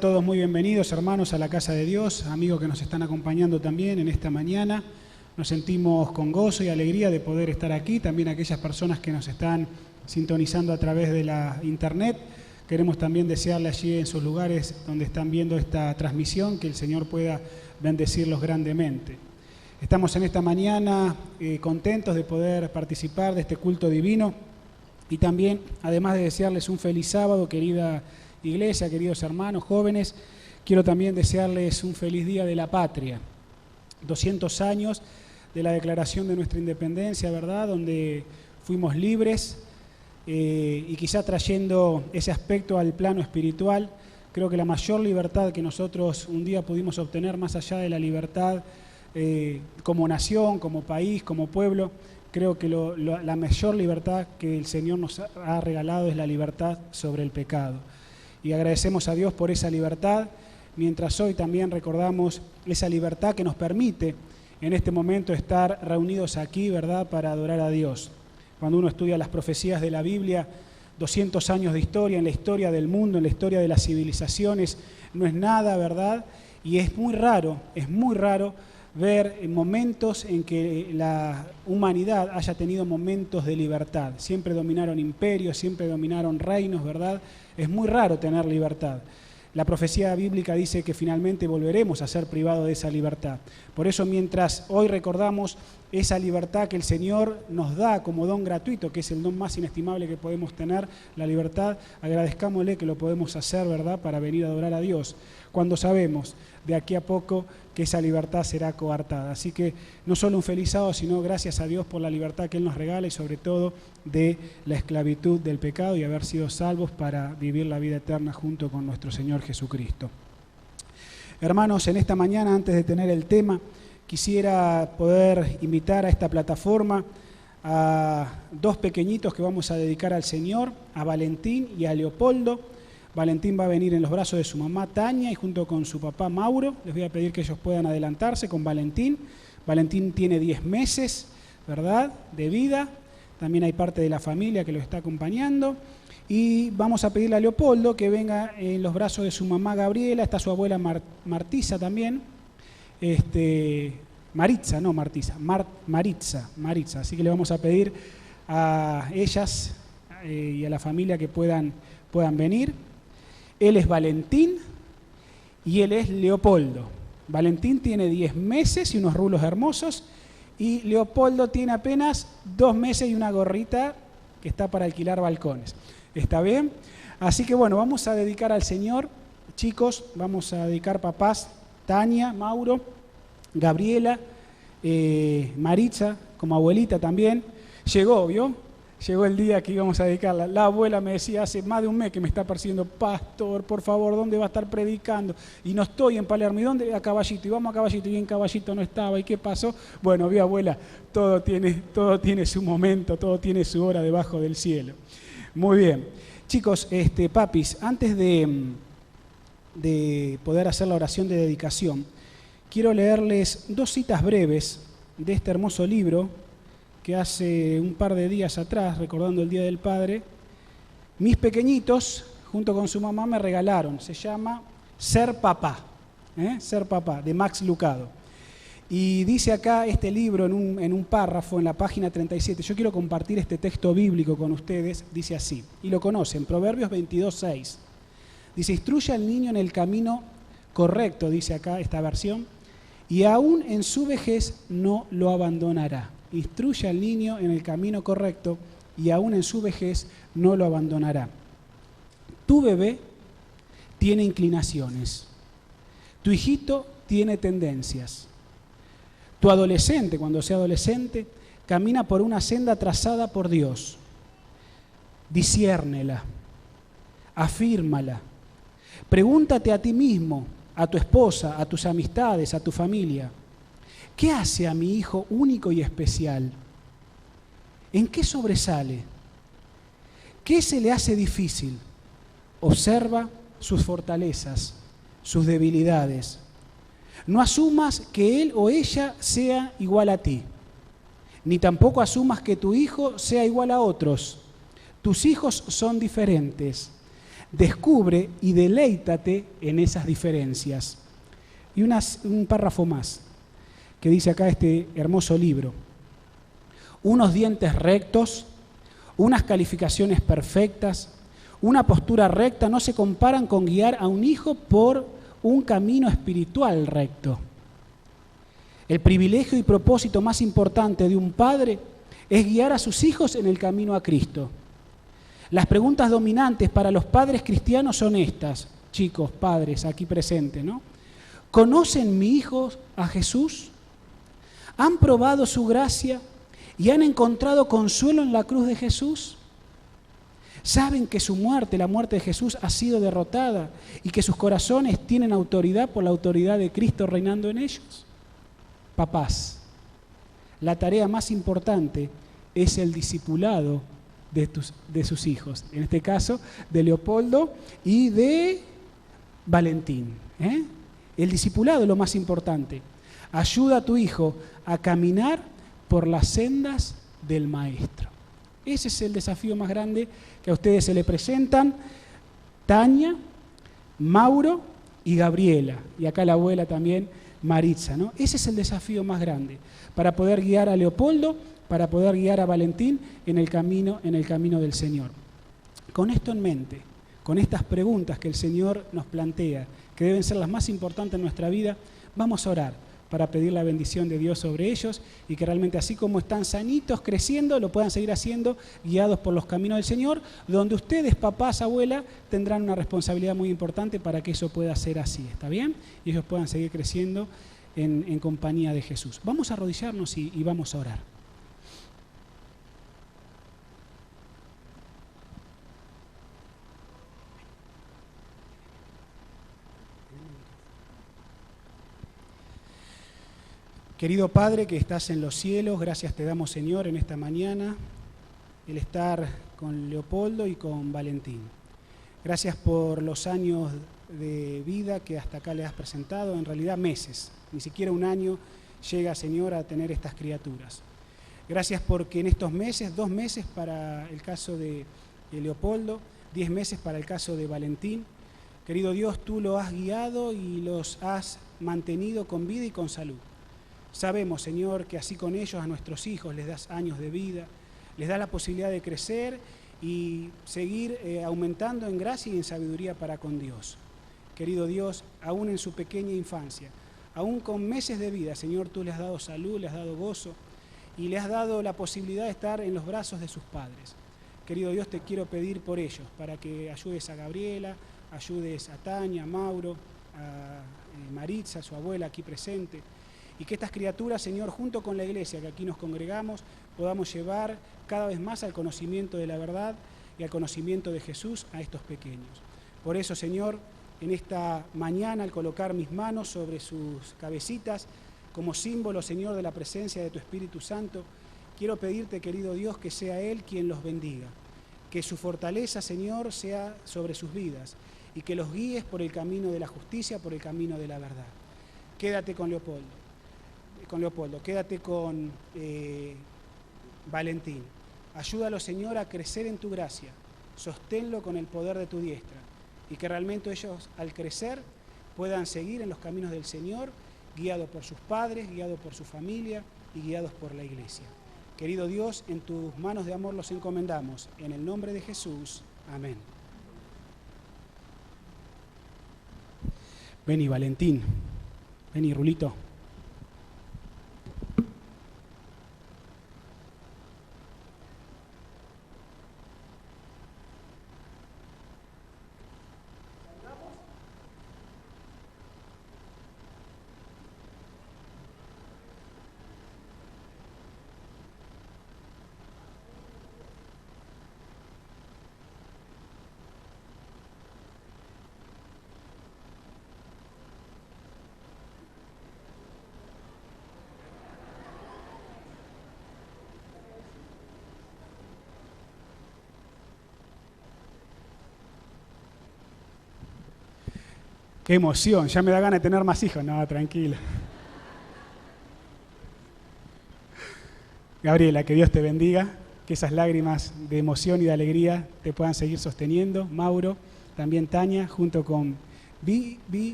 Todos muy bienvenidos, hermanos, a la casa de Dios, amigos que nos están acompañando también en esta mañana. Nos sentimos con gozo y alegría de poder estar aquí, también aquellas personas que nos están sintonizando a través de la internet. Queremos también desearle allí en sus lugares donde están viendo esta transmisión que el Señor pueda bendecirlos grandemente. Estamos en esta mañana contentos de poder participar de este culto divino y también, además de desearles un feliz sábado, querida Iglesia, queridos hermanos, jóvenes, quiero también desearles un feliz día de la patria. 200 años de la declaración de nuestra independencia, ¿verdad? Donde fuimos libres y quizá trayendo ese aspecto al plano espiritual. Creo que la mayor libertad que nosotros un día pudimos obtener, más allá de la libertad como nación, como país, como pueblo, creo que la mayor libertad que el Señor nos ha regalado es la libertad sobre el pecado. Y agradecemos a Dios por esa libertad, mientras hoy también recordamos esa libertad que nos permite en este momento estar reunidos aquí, ¿verdad?, para adorar a Dios. Cuando uno estudia las profecías de la Biblia, 200 años de historia, en la historia del mundo, en la historia de las civilizaciones, no es nada, ¿verdad? Y es muy raro ver momentos en que la humanidad haya tenido momentos de libertad. Siempre dominaron imperios, siempre dominaron reinos, ¿verdad? Es muy raro tener libertad. La profecía bíblica dice que finalmente volveremos a ser privados de esa libertad. Por eso, mientras hoy recordamos esa libertad que el Señor nos da como don gratuito, que es el don más inestimable que podemos tener, la libertad, agradezcámosle que lo podemos hacer, ¿verdad?, para venir a adorar a Dios, cuando sabemos de aquí a poco que esa libertad será coartada. Así que no solo un feliz sábado, sino gracias a Dios por la libertad que Él nos regala y sobre todo de la esclavitud del pecado y haber sido salvos para vivir la vida eterna junto con nuestro Señor Jesucristo. Hermanos, en esta mañana, antes de tener el tema, quisiera poder invitar a esta plataforma a dos pequeñitos que vamos a dedicar al Señor, a Valentín y a Leopoldo. Valentín va a venir en los brazos de su mamá Tania y junto con su papá Mauro. Les voy a pedir que ellos puedan adelantarse con Valentín. Valentín tiene 10 meses, ¿verdad?, de vida. También hay parte de la familia que lo está acompañando. Y vamos a pedirle a Leopoldo que venga en los brazos de su mamá Gabriela. Está su abuela Martisa también. Maritza, no Martisa, Maritza. Así que le vamos a pedir a ellas y a la familia que puedan venir. Él es Valentín y él es Leopoldo. Valentín tiene 10 meses y unos rulos hermosos y Leopoldo tiene apenas 2 meses y una gorrita que está para alquilar balcones. ¿Está bien? Así que bueno, vamos a dedicar al Señor, chicos, vamos a dedicar papás, Tania, Mauro, Gabriela, Maritza, como abuelita también. Llegó el día que íbamos a dedicarla. La abuela me decía hace más de un mes que me está persiguiendo: pastor, por favor, ¿dónde va a estar predicando? Y no estoy en Palermo. ¿Y dónde? A Caballito. Y vamos a Caballito. Y en Caballito no estaba. ¿Y qué pasó? Bueno, vi, abuela, todo tiene su momento, todo tiene su hora debajo del cielo. Muy bien. Chicos, papis, antes de poder hacer la oración de dedicación, quiero leerles 2 citas breves de este hermoso libro que hace un par de días atrás, recordando el Día del Padre, mis pequeñitos, junto con su mamá, me regalaron. Se llama Ser Papá, Ser Papá, de Max Lucado. Y dice acá este libro en un párrafo, en la página 37, yo quiero compartir este texto bíblico con ustedes, dice así, y lo conocen, Proverbios 22:6. Dice: instruye al niño en el camino correcto, dice acá esta versión, y aún en su vejez no lo abandonará. Instruye al niño en el camino correcto y aún en su vejez no lo abandonará. Tu bebé tiene inclinaciones, tu hijito tiene tendencias. Tu adolescente, cuando sea adolescente, camina por una senda trazada por Dios. Disciérnela, afírmala. Pregúntate a ti mismo, a tu esposa, a tus amistades, a tu familia: ¿qué hace a mi hijo único y especial? ¿En qué sobresale? ¿Qué se le hace difícil? Observa sus fortalezas, sus debilidades. No asumas que él o ella sea igual a ti, ni tampoco asumas que tu hijo sea igual a otros. Tus hijos son diferentes. Descubre y deleítate en esas diferencias. Y un párrafo más, que dice acá este hermoso libro. Unos dientes rectos, unas calificaciones perfectas, una postura recta no se comparan con guiar a un hijo por un camino espiritual recto. El privilegio y propósito más importante de un padre es guiar a sus hijos en el camino a Cristo. Las preguntas dominantes para los padres cristianos son estas, chicos, padres aquí presentes, ¿no? ¿Conocen mi hijo a Jesús? ¿Han probado su gracia y han encontrado consuelo en la cruz de Jesús? ¿Saben que su muerte, la muerte de Jesús, ha sido derrotada y que sus corazones tienen autoridad por la autoridad de Cristo reinando en ellos? Papás, la tarea más importante es el discipulado de sus hijos, en este caso de Leopoldo y de Valentín. El discipulado es lo más importante. Ayuda a tu hijo a caminar por las sendas del Maestro. Ese es el desafío más grande que a ustedes se le presentan. Tania, Mauro y Gabriela, y acá la abuela también, Maritza, ¿no? Ese es el desafío más grande, para poder guiar a Leopoldo, para poder guiar a Valentín en el camino del Señor. Con esto en mente, con estas preguntas que el Señor nos plantea, que deben ser las más importantes en nuestra vida, vamos a orar para pedir la bendición de Dios sobre ellos y que realmente así como están sanitos, creciendo, lo puedan seguir haciendo, guiados por los caminos del Señor, donde ustedes, papás, abuela, tendrán una responsabilidad muy importante para que eso pueda ser así, ¿está bien? Y ellos puedan seguir creciendo en compañía de Jesús. Vamos a arrodillarnos y vamos a orar. Querido Padre que estás en los cielos, gracias te damos, Señor, en esta mañana, el estar con Leopoldo y con Valentín. Gracias por los años de vida que hasta acá le has presentado, en realidad meses, ni siquiera un año llega, Señor, a tener estas criaturas. Gracias porque en estos meses, 2 meses para el caso de Leopoldo, 10 meses para el caso de Valentín, querido Dios, tú lo has guiado y los has mantenido con vida y con salud. Sabemos, Señor, que así con ellos, a nuestros hijos, les das años de vida, les das la posibilidad de crecer y seguir aumentando en gracia y en sabiduría para con Dios. Querido Dios, aún en su pequeña infancia, aún con meses de vida, Señor, tú les has dado salud, les has dado gozo y les has dado la posibilidad de estar en los brazos de sus padres. Querido Dios, te quiero pedir por ellos, para que ayudes a Gabriela, ayudes a Tania, a Mauro, a Maritza, su abuela aquí presente, y que estas criaturas, Señor, junto con la iglesia que aquí nos congregamos, podamos llevar cada vez más al conocimiento de la verdad y al conocimiento de Jesús a estos pequeños. Por eso, Señor, en esta mañana, al colocar mis manos sobre sus cabecitas, como símbolo, Señor, de la presencia de tu Espíritu Santo, quiero pedirte, querido Dios, que sea Él quien los bendiga, que su fortaleza, Señor, sea sobre sus vidas y que los guíes por el camino de la justicia, por el camino de la verdad. Quédate con Leopoldo, quédate con Valentín. Ayúdalo, Señor, a crecer en tu gracia. Sosténlo con el poder de tu diestra y que realmente ellos, al crecer, puedan seguir en los caminos del Señor, guiados por sus padres, guiados por su familia y guiados por la iglesia. Querido Dios, en tus manos de amor los encomendamos. En el nombre de Jesús. Amén. Vení, Valentín. Vení, Rulito. Qué emoción, ya me da ganas de tener más hijos. No, tranquila. Gabriela, que Dios te bendiga, que esas lágrimas de emoción y de alegría te puedan seguir sosteniendo. Mauro, también Tania, junto con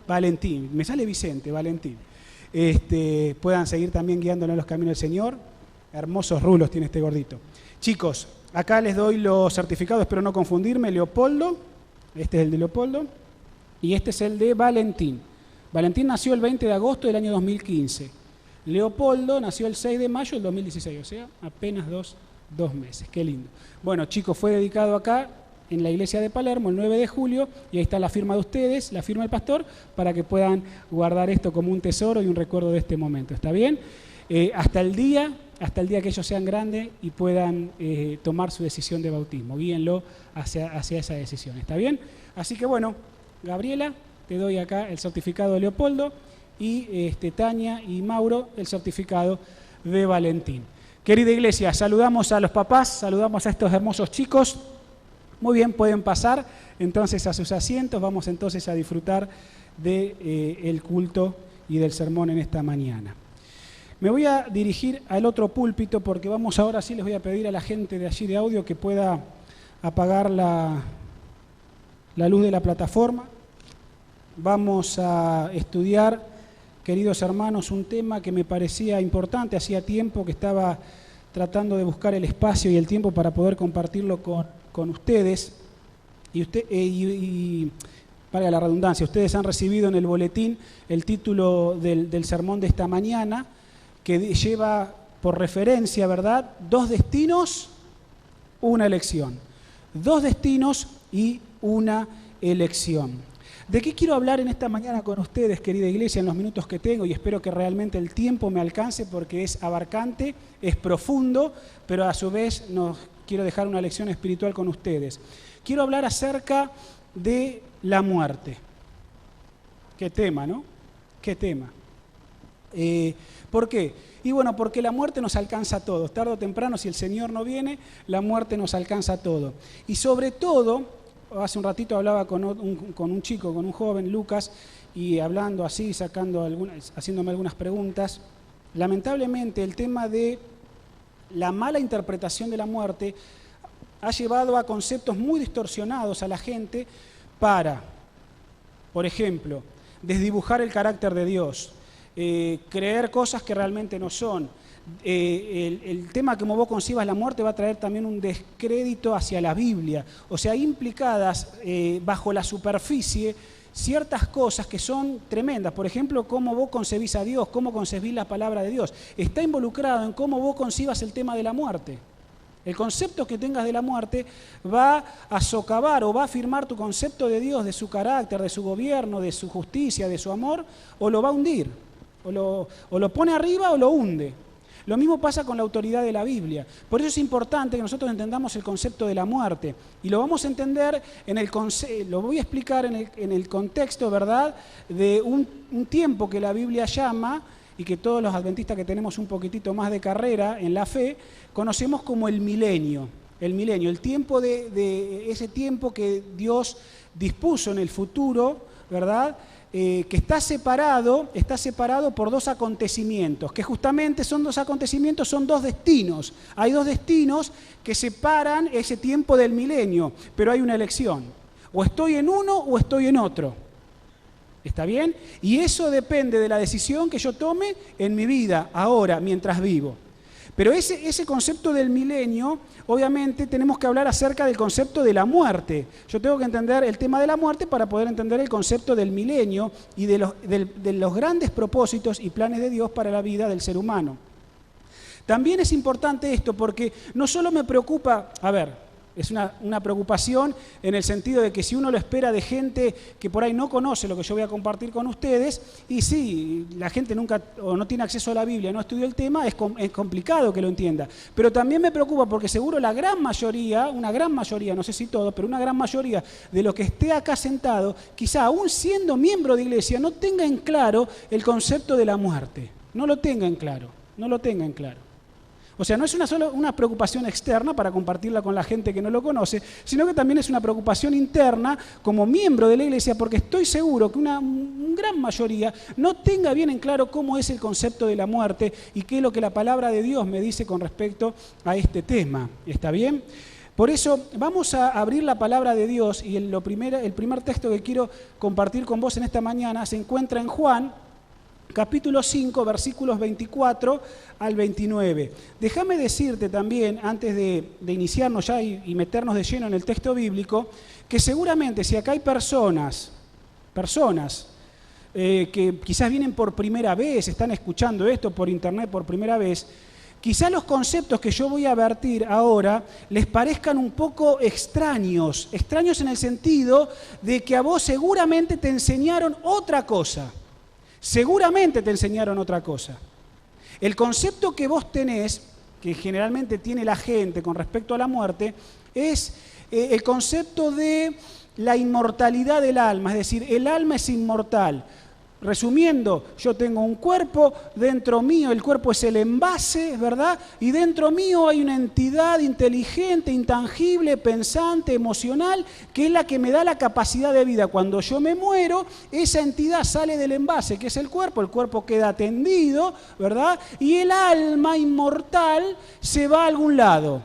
Valentín, me sale Vicente, Valentín, puedan seguir también guiándonos en los caminos del Señor. Hermosos rulos tiene este gordito. Chicos, acá les doy los certificados, espero no confundirme. Leopoldo, este es el de Leopoldo, y este es el de Valentín. Valentín nació el 20 de agosto del año 2015. Leopoldo nació el 6 de mayo del 2016, o sea, apenas dos meses. Qué lindo. Bueno, chicos, fue dedicado acá en la iglesia de Palermo el 9 de julio, y ahí está la firma de ustedes, la firma del pastor, para que puedan guardar esto como un tesoro y un recuerdo de este momento. ¿Está bien? Hasta el día que ellos sean grandes y puedan tomar su decisión de bautismo. Guíenlo hacia esa decisión. ¿Está bien? Así que bueno, Gabriela, te doy acá el certificado de Leopoldo, y Tania y Mauro el certificado de Valentín. Querida iglesia, saludamos a los papás, saludamos a estos hermosos chicos. Muy bien, pueden pasar entonces a sus asientos. Vamos entonces a disfrutar del culto y del sermón en esta mañana. Me voy a dirigir al otro púlpito porque vamos ahora sí, les voy a pedir a la gente de allí de audio que pueda apagar la luz de la plataforma. Vamos a estudiar, queridos hermanos, un tema que me parecía importante. Hacía tiempo que estaba tratando de buscar el espacio y el tiempo para poder compartirlo con ustedes. Y valga la redundancia, ustedes han recibido en el boletín el título del sermón de esta mañana, que lleva por referencia, ¿verdad?, 2 destinos, una elección. 2 destinos y una elección. ¿De qué quiero hablar en esta mañana con ustedes, querida iglesia, en los minutos que tengo? Y espero que realmente el tiempo me alcance porque es abarcante, es profundo, pero a su vez nos quiero dejar una lección espiritual con ustedes. Quiero hablar acerca de la muerte. Qué tema, ¿no? Qué tema. ¿Por qué? Y bueno, porque la muerte nos alcanza a todos. Tarde o temprano, si el Señor no viene, la muerte nos alcanza a todos. Y sobre todo, hace un ratito hablaba con un chico, con un joven, Lucas, y hablando así, haciéndome algunas preguntas. Lamentablemente, el tema de la mala interpretación de la muerte ha llevado a conceptos muy distorsionados a la gente para, por ejemplo, desdibujar el carácter de Dios, creer cosas que realmente no son. El tema que como vos concibas la muerte va a traer también un descrédito hacia la Biblia. O sea, hay implicadas bajo la superficie ciertas cosas que son tremendas. Por ejemplo, cómo vos concebís a Dios, cómo concebís la palabra de Dios. Está involucrado en cómo vos concibas el tema de la muerte. El concepto que tengas de la muerte va a socavar o va a afirmar tu concepto de Dios, de su carácter, de su gobierno, de su justicia, de su amor, o lo va a hundir. O lo pone arriba o lo hunde. Lo mismo pasa con la autoridad de la Biblia. Por eso es importante que nosotros entendamos el concepto de la muerte. Y lo vamos a entender, lo voy a explicar en el contexto, ¿verdad?, de un tiempo que la Biblia llama, y que todos los adventistas que tenemos un poquitito más de carrera en la fe, conocemos como el milenio. El milenio, el tiempo de ese tiempo que Dios dispuso en el futuro, ¿verdad?, que está separado por 2 acontecimientos, que justamente son 2 acontecimientos, son 2 destinos. Hay 2 destinos que separan ese tiempo del milenio, pero hay una elección. O estoy en uno o estoy en otro. ¿Está bien? Y eso depende de la decisión que yo tome en mi vida, ahora, mientras vivo. Pero ese concepto del milenio, obviamente tenemos que hablar acerca del concepto de la muerte. Yo tengo que entender el tema de la muerte para poder entender el concepto del milenio y de los grandes propósitos y planes de Dios para la vida del ser humano. También es importante esto porque no solo me preocupa, es una preocupación en el sentido de que si uno lo espera de gente que por ahí no conoce lo que yo voy a compartir con ustedes, y sí, la gente nunca o no tiene acceso a la Biblia, no estudió el tema, es complicado que lo entienda. Pero también me preocupa porque seguro una gran mayoría, no sé si todo, pero una gran mayoría de los que esté acá sentado, quizá aún siendo miembro de iglesia, no tenga en claro el concepto de la muerte. No lo tenga en claro. O sea, no es solo una preocupación externa para compartirla con la gente que no lo conoce, sino que también es una preocupación interna como miembro de la iglesia, porque estoy seguro que una gran mayoría no tenga bien en claro cómo es el concepto de la muerte y qué es lo que la palabra de Dios me dice con respecto a este tema. ¿Está bien? Por eso vamos a abrir la palabra de Dios y el primer texto que quiero compartir con vos en esta mañana se encuentra en Juan, capítulo 5, versículos 24 al 29. Déjame decirte también, antes de iniciarnos ya y meternos de lleno en el texto bíblico, que seguramente si acá hay personas que quizás vienen por primera vez, están escuchando esto por internet por primera vez, quizás los conceptos que yo voy a vertir ahora les parezcan un poco extraños en el sentido de que a vos seguramente te enseñaron otra cosa. Seguramente te enseñaron otra cosa. El concepto que vos tenés, que generalmente tiene la gente con respecto a la muerte, es el concepto de la inmortalidad del alma, es decir, el alma es inmortal. Resumiendo, yo tengo un cuerpo, dentro mío el cuerpo es el envase, ¿verdad? Y dentro mío hay una entidad inteligente, intangible, pensante, emocional, que es la que me da la capacidad de vida. Cuando yo me muero, esa entidad sale del envase, que es el cuerpo queda tendido, ¿verdad? Y el alma inmortal se va a algún lado.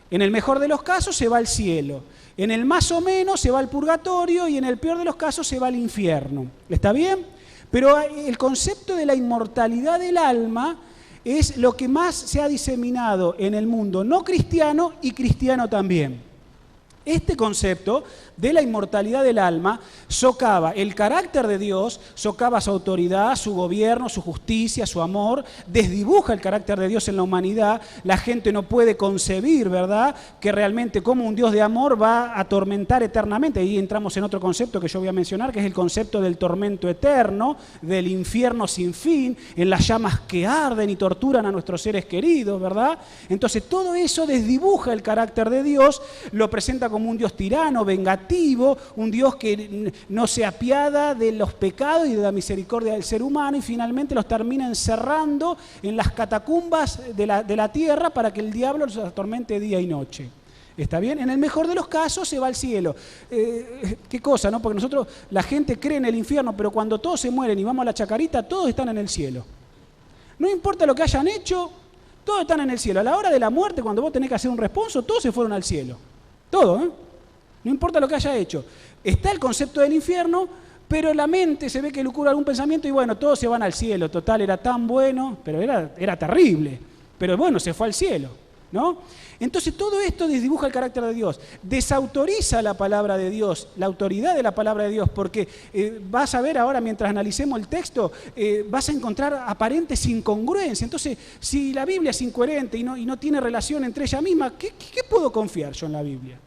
En el mejor de los casos se va al cielo. En el más o menos se va al purgatorio y en el peor de los casos se va al infierno. ¿Está bien? Pero el concepto de la inmortalidad del alma es lo que más se ha diseminado en el mundo no cristiano y cristiano también. Este concepto de la inmortalidad del alma socava el carácter de Dios, socava su autoridad, su gobierno, su justicia, su amor, desdibuja el carácter de Dios en la humanidad. La gente no puede concebir, ¿verdad?, que realmente como un Dios de amor va a atormentar eternamente. Ahí entramos en otro concepto que yo voy a mencionar, que es el concepto del tormento eterno, del infierno sin fin, en las llamas que arden y torturan a nuestros seres queridos, ¿verdad? Entonces todo eso desdibuja el carácter de Dios, lo presenta como un Dios tirano, vengativo, un Dios que no se apiada de los pecados y de la misericordia del ser humano y finalmente los termina encerrando en las catacumbas de la tierra para que el diablo los atormente día y noche. ¿Está bien? En el mejor de los casos se va al cielo. ¿Qué cosa, no? Porque nosotros, la gente cree en el infierno, pero cuando todos se mueren y vamos a la chacarita, todos están en el cielo. No importa lo que hayan hecho, todos están en el cielo. A la hora de la muerte, cuando vos tenés que hacer un responso, todos se fueron al cielo. Todo, ¿eh? No importa lo que haya hecho. Está el concepto del infierno, pero la mente se ve que lucura algún pensamiento y bueno, todos se van al cielo. Total, era tan bueno, pero era terrible. Pero bueno, se fue al cielo, ¿no? Entonces todo esto desdibuja el carácter de Dios, desautoriza la palabra de Dios, la autoridad de la palabra de Dios, porque vas a ver ahora, mientras analicemos el texto, vas a encontrar aparentes incongruencias. Entonces, si la Biblia es incoherente y no tiene relación entre ella misma, ¿qué puedo confiar yo en la Biblia?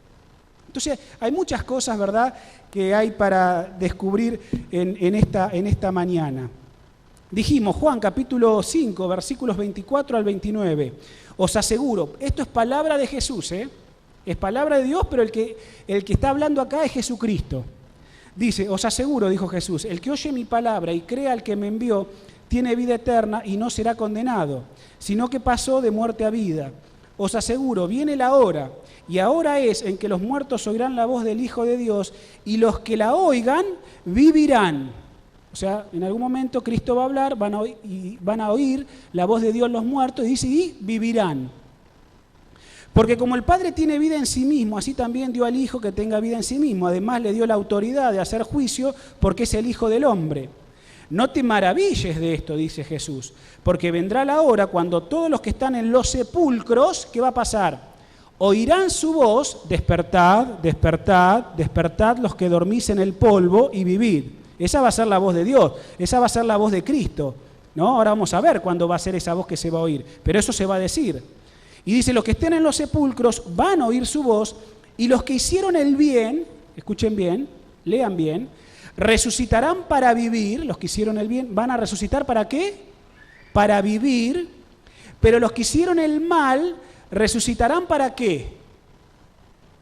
Entonces, hay muchas cosas, ¿verdad?, que hay para descubrir en esta mañana. Dijimos, Juan capítulo 5, versículos 24 al 29. Os aseguro, esto es palabra de Jesús, es palabra de Dios, pero el que está hablando acá es Jesucristo. Dice, os aseguro, dijo Jesús, el que oye mi palabra y crea al que me envió, tiene vida eterna y no será condenado, sino que pasó de muerte a vida. Os aseguro, viene la hora, y ahora es en que los muertos oirán la voz del Hijo de Dios, y los que la oigan vivirán. O sea, en algún momento Cristo va a hablar, van a oír la voz de Dios los muertos, y dice, y vivirán. Porque como el Padre tiene vida en sí mismo, así también dio al Hijo que tenga vida en sí mismo. Además le dio la autoridad de hacer juicio, porque es el Hijo del Hombre. No te maravilles de esto, dice Jesús, porque vendrá la hora cuando todos los que están en los sepulcros, ¿qué va a pasar? Oirán su voz, despertad, despertad, despertad los que dormís en el polvo y vivid. Esa va a ser la voz de Dios, esa va a ser la voz de Cristo, ¿no? Ahora vamos a ver cuándo va a ser esa voz que se va a oír, pero eso se va a decir. Y dice, los que estén en los sepulcros van a oír su voz, y los que hicieron el bien, escuchen bien, lean bien, resucitarán para vivir. Los que hicieron el bien van a resucitar ¿para qué? Para vivir. Pero los que hicieron el mal resucitarán ¿para qué?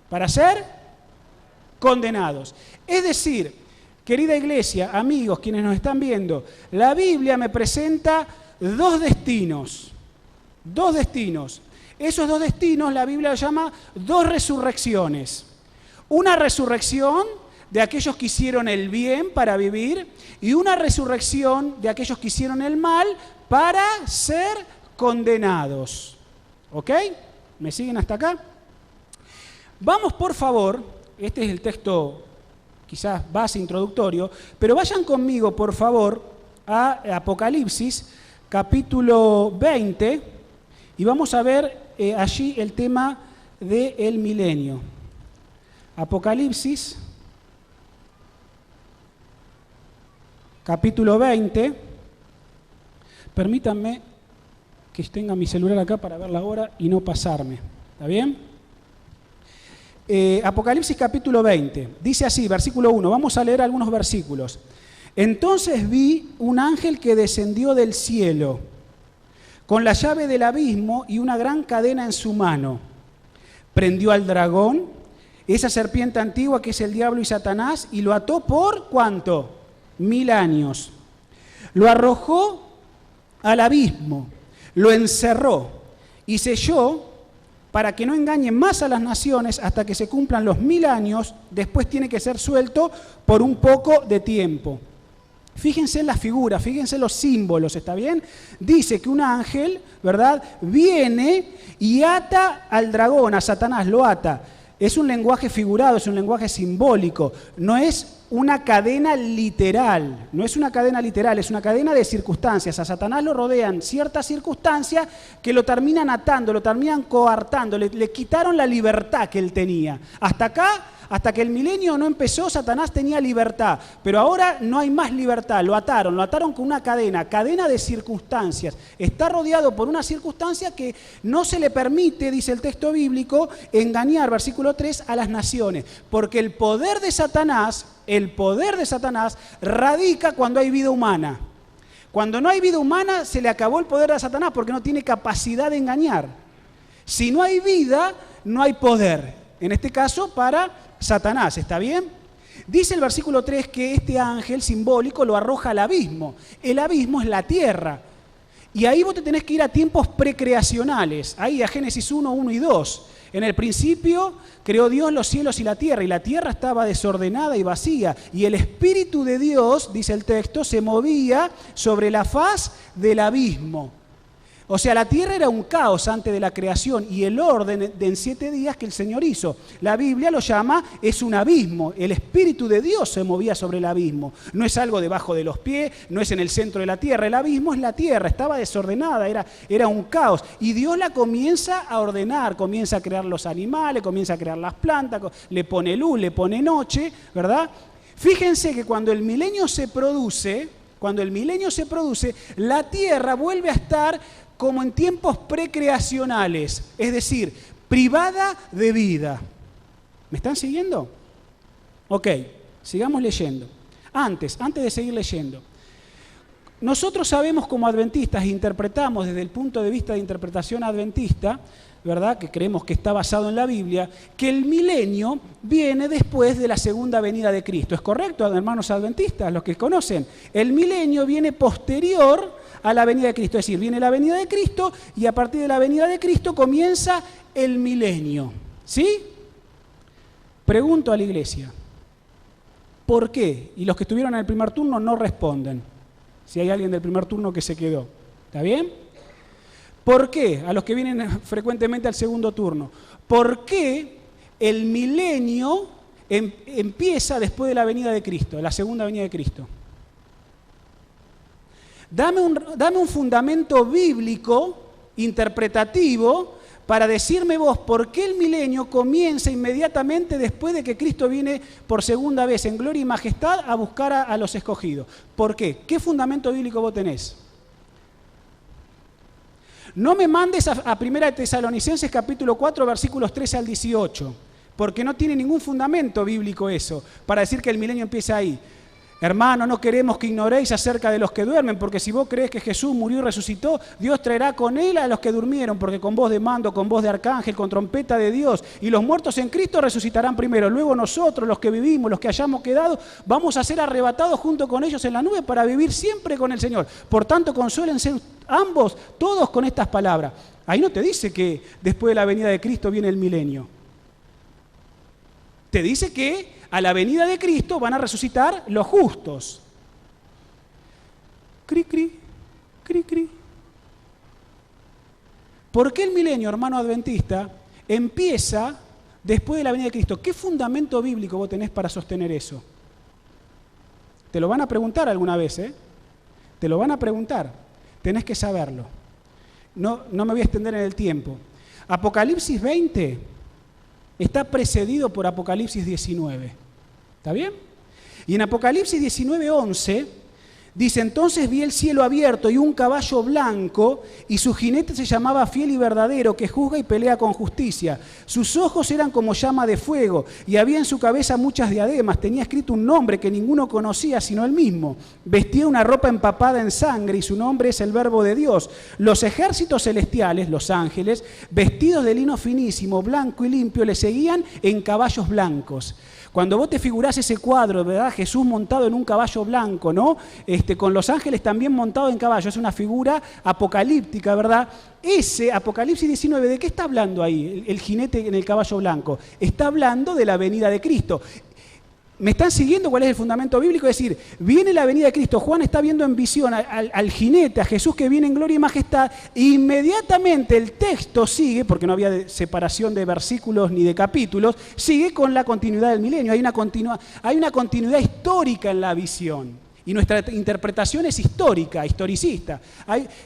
Para ser condenados. Es decir, querida iglesia, amigos, quienes nos están viendo, la Biblia me presenta dos destinos. Dos destinos. Esos dos destinos la Biblia llama dos resurrecciones. Una resurrección de aquellos que hicieron el bien para vivir y una resurrección de aquellos que hicieron el mal para ser condenados. ¿Ok? ¿Me siguen hasta acá? Vamos, por favor, este es el texto quizás base introductorio, pero vayan conmigo, por favor, a Apocalipsis, capítulo 20, y vamos a ver allí el tema del milenio. Apocalipsis, capítulo 20. Permítanme que tenga mi celular acá para ver la hora y no pasarme. ¿Está bien? Apocalipsis capítulo 20. Dice así, versículo 1. Vamos a leer algunos versículos. Entonces vi un ángel que descendió del cielo, con la llave del abismo y una gran cadena en su mano. Prendió al dragón, esa serpiente antigua que es el diablo y Satanás, y lo ató por ¿cuánto? 1000 años. Lo arrojó al abismo, lo encerró y selló para que no engañe más a las naciones hasta que se cumplan los 1000 años. Después tiene que ser suelto por un poco de tiempo. Fíjense en las figuras, fíjense en los símbolos, ¿está bien? Dice que un ángel, ¿verdad?, viene y ata al dragón, a Satanás, lo ata. Es un lenguaje figurado, es un lenguaje simbólico, no es una cadena literal, no es una cadena literal, es una cadena de circunstancias. A Satanás lo rodean ciertas circunstancias que lo terminan atando, lo terminan coartando, le quitaron la libertad que él tenía. Hasta acá, hasta que el milenio no empezó, Satanás tenía libertad, pero ahora no hay más libertad, lo ataron con una cadena de circunstancias. Está rodeado por una circunstancia que no se le permite, dice el texto bíblico, engañar, versículo 3, a las naciones, porque el poder de Satanás radica cuando hay vida humana. Cuando no hay vida humana, se le acabó el poder de Satanás porque no tiene capacidad de engañar. Si no hay vida, no hay poder. En este caso, para Satanás, ¿está bien? Dice el versículo 3 que este ángel simbólico lo arroja al abismo. El abismo es la tierra. Y ahí vos te tenés que ir a tiempos precreacionales, ahí a Génesis 1, 1 y 2. En el principio creó Dios los cielos y la tierra estaba desordenada y vacía, y el Espíritu de Dios, dice el texto, se movía sobre la faz del abismo. O sea, la tierra era un caos antes de la creación y el orden en 7 días que el Señor hizo. La Biblia lo llama, es un abismo. El Espíritu de Dios se movía sobre el abismo. No es algo debajo de los pies, no es en el centro de la tierra. El abismo es la tierra, estaba desordenada, era un caos. Y Dios la comienza a ordenar, comienza a crear los animales, comienza a crear las plantas, le pone luz, le pone noche, ¿verdad? Fíjense que cuando el milenio se produce, la tierra vuelve a estar como en tiempos precreacionales, es decir, privada de vida. ¿Me están siguiendo? Ok, sigamos leyendo. Antes de seguir leyendo, nosotros sabemos como adventistas, interpretamos desde el punto de vista de interpretación adventista, ¿verdad?, que creemos que está basado en la Biblia, que el milenio viene después de la segunda venida de Cristo. ¿Es correcto, hermanos adventistas, los que conocen? El milenio viene posterior a la venida de Cristo, es decir, viene la venida de Cristo y a partir de la venida de Cristo comienza el milenio. ¿Sí? Pregunto a la iglesia, ¿por qué? Y los que estuvieron en el primer turno no responden. Si hay alguien del primer turno que se quedó. ¿Está bien? ¿Por qué? A los que vienen frecuentemente al segundo turno. ¿Por qué el milenio empieza después de la venida de Cristo, de la segunda venida de Cristo? Dame un fundamento bíblico, interpretativo, para decirme vos por qué el milenio comienza inmediatamente después de que Cristo viene por segunda vez en gloria y majestad a buscar a los escogidos. ¿Por qué? ¿Qué fundamento bíblico vos tenés? No me mandes a 1 Tesalonicenses capítulo 4, versículos 13 al 18, porque no tiene ningún fundamento bíblico eso, para decir que el milenio empieza ahí. Hermano, no queremos que ignoréis acerca de los que duermen, porque si vos creés que Jesús murió y resucitó, Dios traerá con él a los que durmieron, porque con voz de mando, con voz de arcángel, con trompeta de Dios, y los muertos en Cristo resucitarán primero. Luego nosotros, los que vivimos, los que hayamos quedado, vamos a ser arrebatados junto con ellos en la nube para vivir siempre con el Señor. Por tanto, consuélense ambos, todos con estas palabras. Ahí no te dice que después de la venida de Cristo viene el milenio. Te dice que a la venida de Cristo van a resucitar los justos. Cri, cri, cri, cri. ¿Por qué el milenio, hermano adventista, empieza después de la venida de Cristo. ¿Qué fundamento bíblico vos tenés para sostener eso? Te lo van a preguntar alguna vez, ¿eh? Te lo van a preguntar. Tenés que saberlo. No me voy a extender en el tiempo. Apocalipsis 20 está precedido por Apocalipsis 19. ¿Está bien? Y en Apocalipsis 19:11 dice: entonces vi el cielo abierto y un caballo blanco, y su jinete se llamaba Fiel y Verdadero, que juzga y pelea con justicia. Sus ojos eran como llama de fuego, y había en su cabeza muchas diademas. Tenía escrito un nombre que ninguno conocía sino él mismo. Vestía una ropa empapada en sangre, y su nombre es el Verbo de Dios. Los ejércitos celestiales, los ángeles, vestidos de lino finísimo, blanco y limpio, le seguían en caballos blancos. Cuando vos te figurás ese cuadro, ¿verdad? Jesús montado en un caballo blanco, ¿no? Con los ángeles también montados en caballo, es una figura apocalíptica, ¿verdad? Ese Apocalipsis 19, ¿de qué está hablando ahí el jinete en el caballo blanco? Está hablando de la venida de Cristo. ¿Me están siguiendo cuál es el fundamento bíblico? Es decir, viene la venida de Cristo, Juan está viendo en visión al jinete, a Jesús que viene en gloria y majestad, e inmediatamente el texto sigue, porque no había separación de versículos ni de capítulos, sigue con la continuidad del milenio. Hay una continuidad histórica en la visión, y nuestra interpretación es histórica, historicista.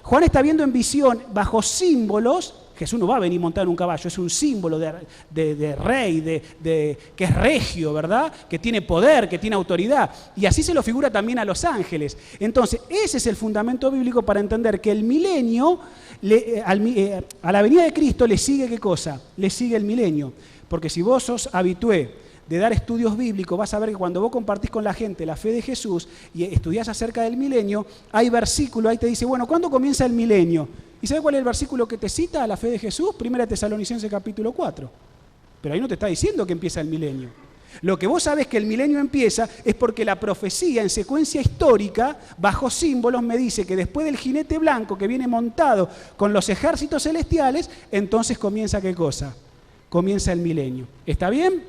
Juan está viendo en visión bajo símbolos. Jesús no va a venir montado en un caballo, es un símbolo de rey, que es regio, ¿verdad? Que tiene poder, que tiene autoridad. Y así se lo figura también a los ángeles. Entonces, ese es el fundamento bíblico para entender que el milenio, a la venida de Cristo le sigue ¿qué cosa? Le sigue el milenio. Porque si vos sos habitué de dar estudios bíblicos, vas a ver que cuando vos compartís con la gente la fe de Jesús y estudiás acerca del milenio, hay versículo, ahí te dice, bueno, ¿cuándo comienza el milenio? ¿Y sabes cuál es el versículo que te cita a la fe de Jesús? 1 Tesalonicenses capítulo 4. Pero ahí no te está diciendo que empieza el milenio. Lo que vos sabés que el milenio empieza es porque la profecía en secuencia histórica, bajo símbolos, me dice que después del jinete blanco que viene montado con los ejércitos celestiales, entonces comienza ¿qué cosa? Comienza el milenio. ¿Está bien?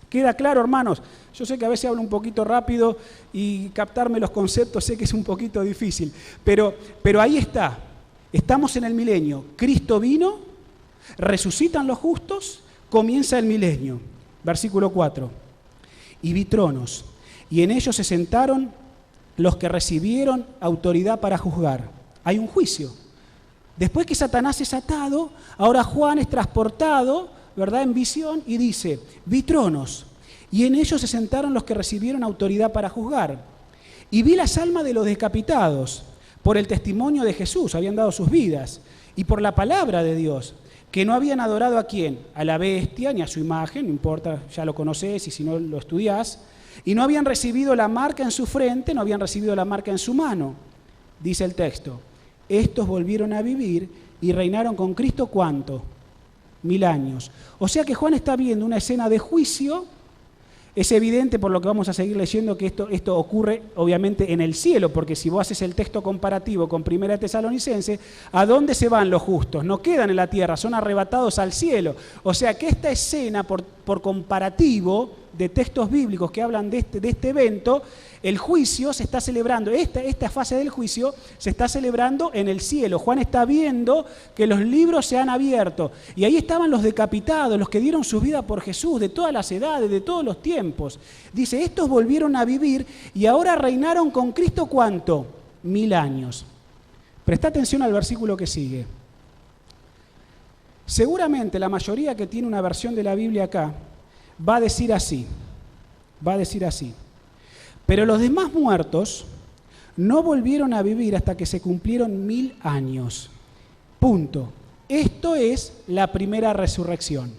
¿Queda claro, hermanos? Yo sé que a veces hablo un poquito rápido y captarme los conceptos sé que es un poquito difícil, pero ahí está. Estamos en el milenio. Cristo vino, resucitan los justos, comienza el milenio. Versículo 4. Y vi tronos, y en ellos se sentaron los que recibieron autoridad para juzgar. Hay un juicio. Después que Satanás es atado, ahora Juan es transportado, ¿verdad?, en visión, y dice, vi tronos, y en ellos se sentaron los que recibieron autoridad para juzgar. Y vi las almas de los decapitados, por el testimonio de Jesús, habían dado sus vidas, y por la palabra de Dios, que no habían adorado ¿a quién? A la bestia, ni a su imagen, no importa, ya lo conocés y si no lo estudiás, y no habían recibido la marca en su frente, no habían recibido la marca en su mano. Dice el texto, estos volvieron a vivir y reinaron con Cristo, ¿cuánto? 1000 años. O sea que Juan está viendo una escena de juicio. Es evidente, por lo que vamos a seguir leyendo, que esto ocurre obviamente en el cielo, porque si vos haces el texto comparativo con 1 Tesalonicenses, ¿a dónde se van los justos? No quedan en la tierra, son arrebatados al cielo. O sea que esta escena, por comparativo de textos bíblicos que hablan de este evento, el juicio se está celebrando, esta fase del juicio se está celebrando en el cielo. Juan está viendo que los libros se han abierto y ahí estaban los decapitados, los que dieron su vida por Jesús, de todas las edades, de todos los tiempos. Dice, estos volvieron a vivir y ahora reinaron con Cristo, ¿cuánto? 1000 años. Presta atención al versículo que sigue. Seguramente la mayoría que tiene una versión de la Biblia acá va a decir así. Pero los demás muertos no volvieron a vivir hasta que se cumplieron 1000 años. Punto. Esto es la primera resurrección.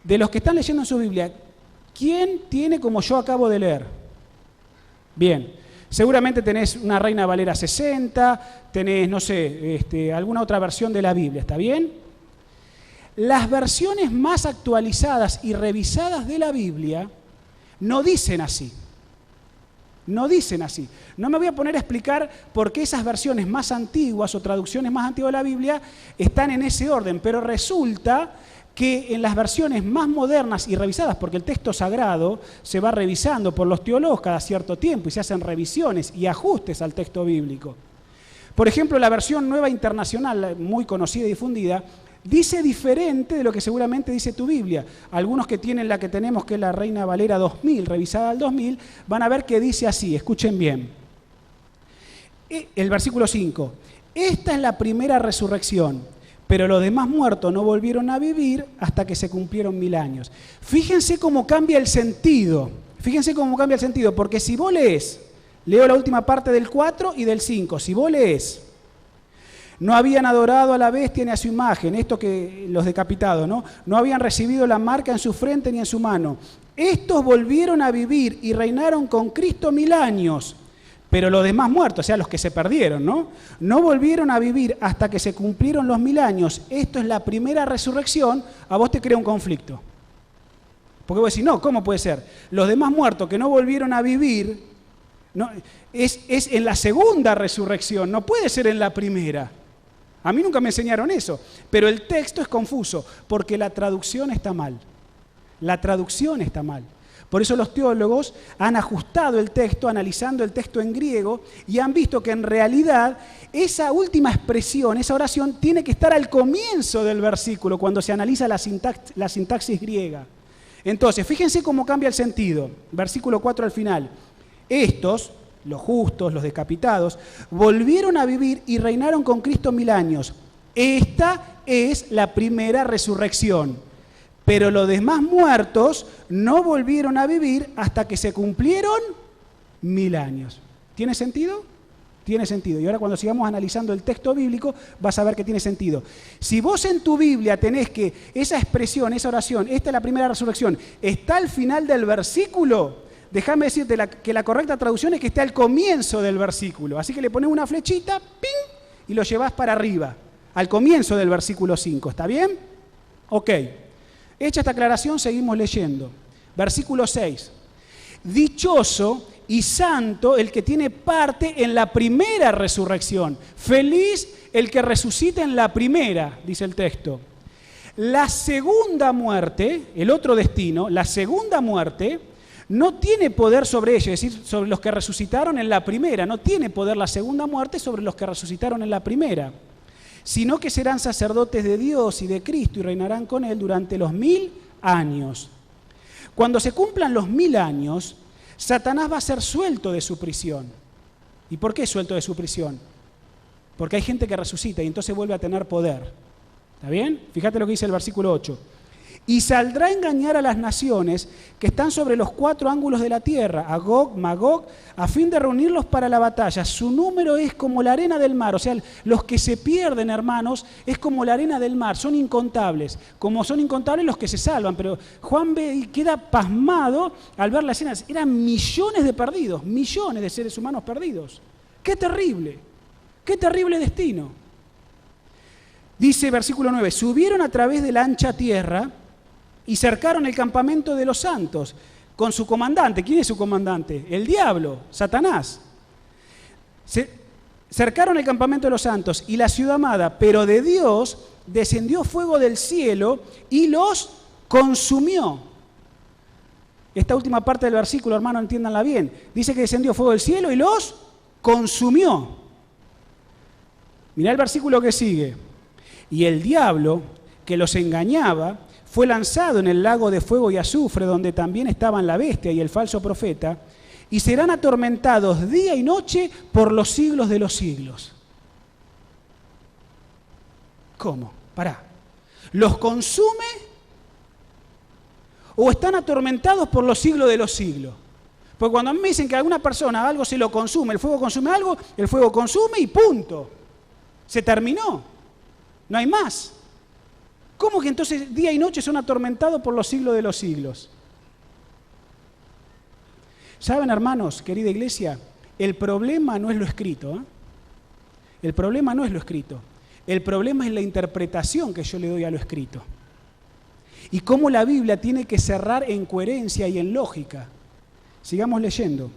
De los que están leyendo en su Biblia, ¿quién tiene como yo acabo de leer? Bien, seguramente tenés una Reina Valera 60, tenés, no sé, alguna otra versión de la Biblia, ¿está bien? Las versiones más actualizadas y revisadas de la Biblia no dicen así. No dicen así. No me voy a poner a explicar por qué esas versiones más antiguas o traducciones más antiguas de la Biblia están en ese orden, pero resulta que en las versiones más modernas y revisadas, porque el texto sagrado se va revisando por los teólogos cada cierto tiempo y se hacen revisiones y ajustes al texto bíblico. Por ejemplo, la versión Nueva Internacional, muy conocida y difundida, dice diferente de lo que seguramente dice tu Biblia. Algunos que tienen la que tenemos, que es la Reina Valera 2000, revisada al 2000, van a ver que dice así, escuchen bien. El versículo 5. Esta es la primera resurrección, pero los demás muertos no volvieron a vivir hasta que se cumplieron 1000 años. Fíjense cómo cambia el sentido. Fíjense cómo cambia el sentido, porque si vos lees, leo la última parte del 4 y del 5, si vos lees, no habían adorado a la bestia ni a su imagen, esto que los decapitados, ¿no? No habían recibido la marca en su frente ni en su mano. Estos volvieron a vivir y reinaron con Cristo 1000 años. Pero los demás muertos, o sea, los que se perdieron, ¿no? No volvieron a vivir hasta que se cumplieron los 1000 años. Esto es la primera resurrección. A vos te crea un conflicto. Porque vos decís, no, ¿cómo puede ser? Los demás muertos que no volvieron a vivir, no, es en la segunda resurrección, no puede ser en la primera. A mí nunca me enseñaron eso. Pero el texto es confuso, porque la traducción está mal. La traducción está mal. Por eso los teólogos han ajustado el texto, analizando el texto en griego, y han visto que en realidad esa última expresión, esa oración, tiene que estar al comienzo del versículo, cuando se analiza la sintaxis griega. Entonces, fíjense cómo cambia el sentido. Versículo 4 al final. Estos, los justos, los decapitados, volvieron a vivir y reinaron con Cristo 1000 años. Esta es la primera resurrección. Pero los demás muertos no volvieron a vivir hasta que se cumplieron 1000 años. ¿Tiene sentido? Tiene sentido. Y ahora cuando sigamos analizando el texto bíblico, vas a ver que tiene sentido. Si vos en tu Biblia tenés que esa expresión, esa oración, esta es la primera resurrección, está al final del versículo, déjame decirte que la correcta traducción es que esté al comienzo del versículo. Así que le pones una flechita, ¡ping!, y lo llevas para arriba, al comienzo del versículo 5. ¿Está bien? Ok. Hecha esta aclaración, seguimos leyendo. Versículo 6. Dichoso y santo el que tiene parte en la primera resurrección. Feliz el que resucita en la primera, dice el texto. La segunda muerte, el otro destino, la segunda muerte, no tiene poder sobre ellos, es decir, sobre los que resucitaron en la primera. No tiene poder la segunda muerte sobre los que resucitaron en la primera, sino que serán sacerdotes de Dios y de Cristo y reinarán con Él durante los 1000 años. Cuando se cumplan los 1000 años, Satanás va a ser suelto de su prisión. ¿Y por qué suelto de su prisión? Porque hay gente que resucita y entonces vuelve a tener poder. ¿Está bien? Fíjate lo que dice el versículo 8. Y saldrá a engañar a las naciones que están sobre los 4 ángulos de la tierra, a Gog, Magog, a fin de reunirlos para la batalla. Su número es como la arena del mar. O sea, los que se pierden, hermanos, es como la arena del mar. Son incontables. Como son incontables los que se salvan. Pero Juan ve y queda pasmado al ver la escena. Eran millones de perdidos, millones de seres humanos perdidos. ¡Qué terrible! ¡Qué terrible destino! Dice versículo 9, subieron a través de la ancha tierra y cercaron el campamento de los santos con su comandante. ¿Quién es su comandante? El diablo, Satanás. Cercaron el campamento de los santos y la ciudad amada, pero de Dios descendió fuego del cielo y los consumió. Esta última parte del versículo, hermano, entiéndanla bien. Dice que descendió fuego del cielo y los consumió. Mirá el versículo que sigue. Y el diablo que los engañaba fue lanzado en el lago de fuego y azufre, donde también estaban la bestia y el falso profeta, y serán atormentados día y noche por los siglos de los siglos. ¿Cómo? Pará. ¿Los consume o están atormentados por los siglos de los siglos? Porque cuando a mí me dicen que a alguna persona algo se lo consume, el fuego consume algo, el fuego consume y punto. Se terminó. No hay más. ¿Cómo que entonces día y noche son atormentados por los siglos de los siglos? ¿Saben, hermanos, querida iglesia? El problema no es lo escrito. El problema no es lo escrito. El problema es la interpretación que yo le doy a lo escrito. Y cómo la Biblia tiene que cerrar en coherencia y en lógica. Sigamos leyendo.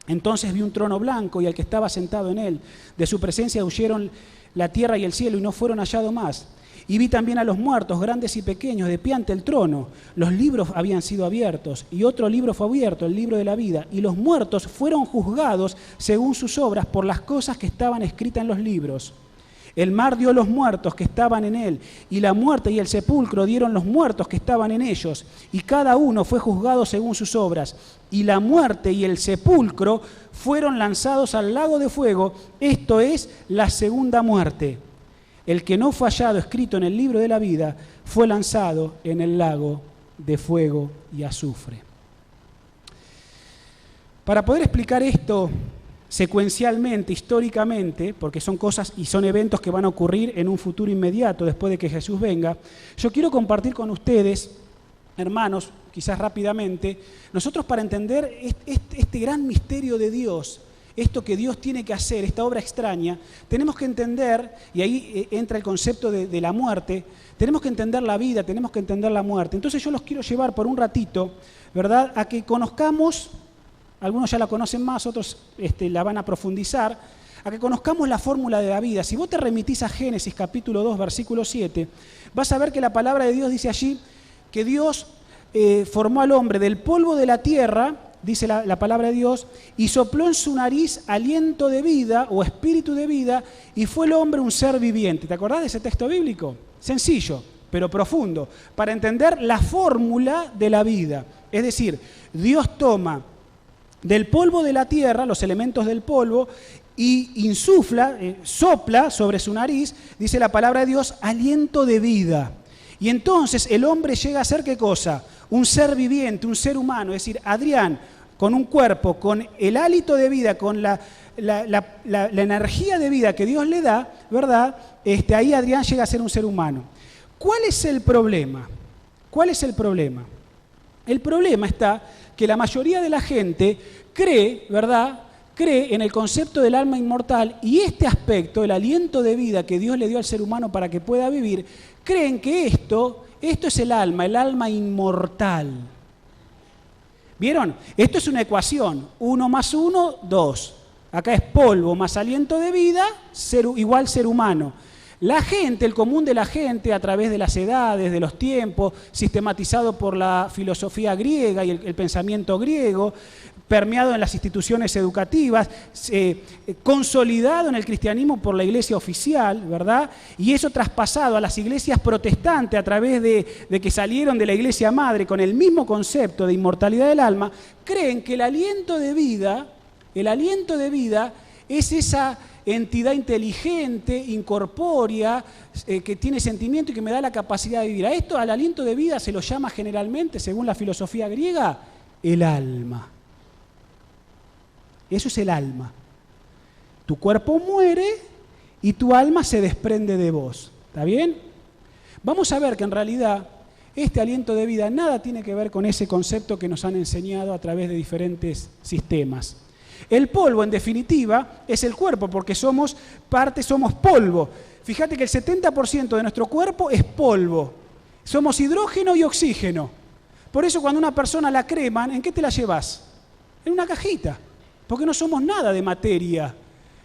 Entonces vi un trono blanco y al que estaba sentado en él. De su presencia huyeron la tierra y el cielo y no fueron hallados más. Y vi también a los muertos, grandes y pequeños, de pie ante el trono. Los libros habían sido abiertos, y otro libro fue abierto, el libro de la vida. Y los muertos fueron juzgados según sus obras por las cosas que estaban escritas en los libros. El mar dio los muertos que estaban en él, y la muerte y el sepulcro dieron los muertos que estaban en ellos, y cada uno fue juzgado según sus obras. Y la muerte y el sepulcro fueron lanzados al lago de fuego, esto es la segunda muerte. El que no fue hallado escrito en el libro de la vida fue lanzado en el lago de fuego y azufre. Para poder explicar esto secuencialmente, históricamente, porque son cosas y son eventos que van a ocurrir en un futuro inmediato después de que Jesús venga, yo quiero compartir con ustedes, hermanos, quizás rápidamente, nosotros para entender este gran misterio de Dios, esto que Dios tiene que hacer, esta obra extraña, tenemos que entender, y ahí entra el concepto de la muerte, tenemos que entender la vida, tenemos que entender la muerte. Entonces yo los quiero llevar por un ratito, ¿verdad?, a que conozcamos, algunos ya la conocen más, otros la van a profundizar, a que conozcamos la fórmula de la vida. Si vos te remitís a Génesis capítulo 2, versículo 7, vas a ver que la palabra de Dios dice allí que Dios formó al hombre del polvo de la tierra, dice la palabra de Dios, y sopló en su nariz aliento de vida o espíritu de vida, y fue el hombre un ser viviente. ¿Te acordás de ese texto bíblico? Sencillo, pero profundo, para entender la fórmula de la vida. Es decir, Dios toma del polvo de la tierra, los elementos del polvo, y insufla, sopla sobre su nariz, dice la palabra de Dios, aliento de vida. Y entonces el hombre llega a ser, ¿qué cosa? Un ser viviente, un ser humano. Es decir, Adrián, con un cuerpo, con el hálito de vida, con la energía de vida que Dios le da, ¿verdad? Ahí Adrián llega a ser un ser humano. ¿Cuál es el problema? ¿Cuál es el problema? El problema está que la mayoría de la gente cree, ¿verdad?, cree en el concepto del alma inmortal, y este aspecto, el aliento de vida que Dios le dio al ser humano para que pueda vivir, creen que esto es el alma inmortal. ¿Vieron? Esto es una ecuación, 1 más 1, 2. Acá es polvo más aliento de vida, igual ser humano. La gente, el común de la gente, a través de las edades, de los tiempos, sistematizado por la filosofía griega y el pensamiento griego, permeado en las instituciones educativas, consolidado en el cristianismo por la iglesia oficial, ¿verdad? Y eso traspasado a las iglesias protestantes a través de que salieron de la iglesia madre con el mismo concepto de inmortalidad del alma, creen que el aliento de vida es esa entidad inteligente, incorpórea, que tiene sentimiento y que me da la capacidad de vivir. A esto, al aliento de vida, se lo llama generalmente, según la filosofía griega, el alma. Eso es el alma. Tu cuerpo muere y tu alma se desprende de vos. ¿Está bien? Vamos a ver que en realidad este aliento de vida nada tiene que ver con ese concepto que nos han enseñado a través de diferentes sistemas. El polvo, en definitiva, es el cuerpo, porque somos polvo. Fíjate que el 70% de nuestro cuerpo es polvo. Somos hidrógeno y oxígeno. Por eso cuando una persona la creman, ¿en qué te la llevas? En una cajita. Porque no somos nada de materia.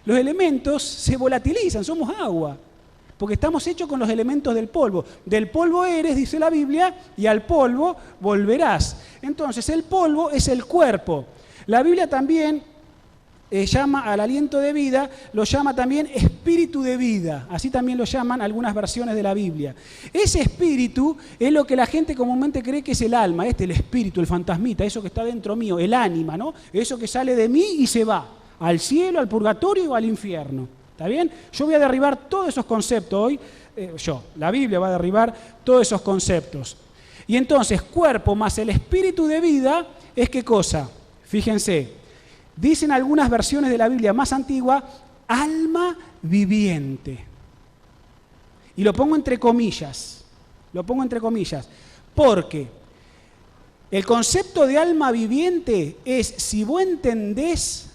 Los elementos se volatilizan, somos agua. Porque estamos hechos con los elementos del polvo. Del polvo eres, dice la Biblia, y al polvo volverás. Entonces, el polvo es el cuerpo. La Biblia también llama al aliento de vida, lo llama también espíritu de vida. Así también lo llaman algunas versiones de la Biblia. Ese espíritu es lo que la gente comúnmente cree que es el alma, el espíritu, el fantasmita, eso que está dentro mío, el ánima, ¿no? Eso que sale de mí y se va al cielo, al purgatorio o al infierno. ¿Está bien? Yo voy a derribar todos esos conceptos hoy. La Biblia va a derribar todos esos conceptos. Y entonces, cuerpo más el espíritu de vida es ¿qué cosa? Fíjense. Dicen algunas versiones de la Biblia más antigua, alma viviente. Y lo pongo entre comillas, porque el concepto de alma viviente es, si vos entendés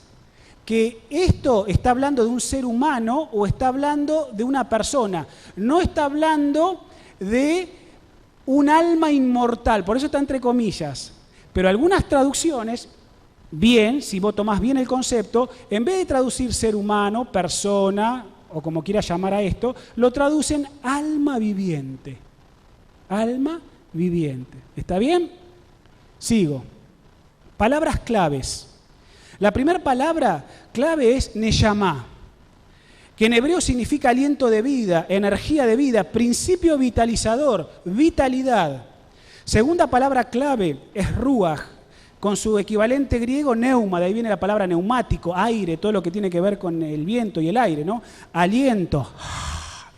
que esto está hablando de un ser humano o está hablando de una persona, no está hablando de un alma inmortal, por eso está entre comillas. Pero algunas traducciones, bien, si vos tomás bien el concepto, en vez de traducir ser humano, persona, o como quieras llamar a esto, lo traducen alma viviente. Alma viviente. ¿Está bien? Sigo. Palabras claves. La primera palabra clave es neyamá. que en hebreo significa aliento de vida, energía de vida, principio vitalizador, vitalidad. Segunda palabra clave es ruach, con su equivalente griego neuma, de ahí viene la palabra neumático, aire, todo lo que tiene que ver con el viento y el aire, ¿no? Aliento,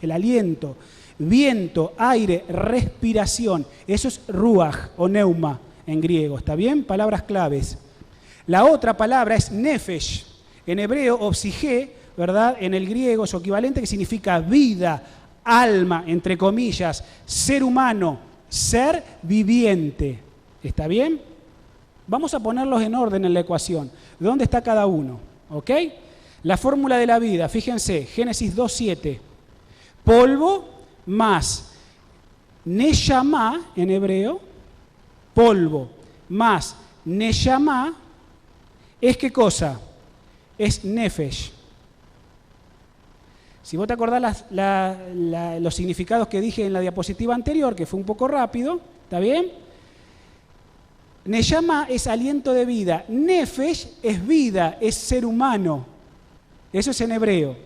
el aliento, viento, aire, respiración. Eso es ruach o neuma en griego, ¿está bien? Palabras claves. La otra palabra es nefesh, en hebreo oxigé, ¿verdad? En el griego su equivalente que significa vida, alma, entre comillas, ser humano, ser viviente. ¿Está bien? Vamos a ponerlos en orden en la ecuación. ¿Dónde está cada uno? ¿Ok? La fórmula de la vida, fíjense, Génesis 2:7. Polvo más neshama en hebreo, polvo más neshama, ¿es qué cosa? Es nefesh. Si vos te acordás los significados que dije en la diapositiva anterior, que fue un poco rápido, ¿está bien? Neshama es aliento de vida, nefesh es vida, es ser humano. Eso es en hebreo.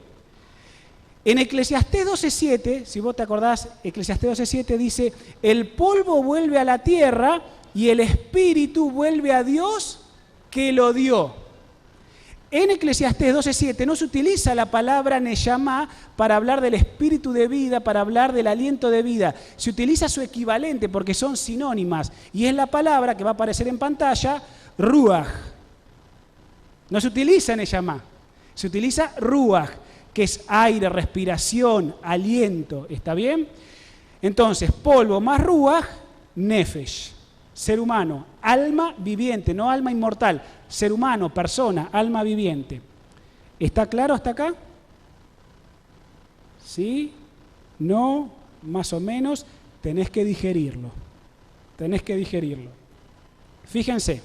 En Eclesiastés 12:7, si vos te acordás, Eclesiastés 12:7 dice, el polvo vuelve a la tierra y el espíritu vuelve a Dios que lo dio. En Eclesiastés 12:7 no se utiliza la palabra neshama para hablar del espíritu de vida, para hablar del aliento de vida. Se utiliza su equivalente porque son sinónimas. Y es la palabra que va a aparecer en pantalla, ruach. No se utiliza neshama, se utiliza ruach, que es aire, respiración, aliento. ¿Está bien? Entonces, polvo más ruach, nefesh. Ser humano, alma viviente, no alma inmortal. Ser humano, persona, alma viviente. ¿Está claro hasta acá? ¿Sí? ¿No? Más o menos. Tenés que digerirlo. Tenés que digerirlo. Fíjense.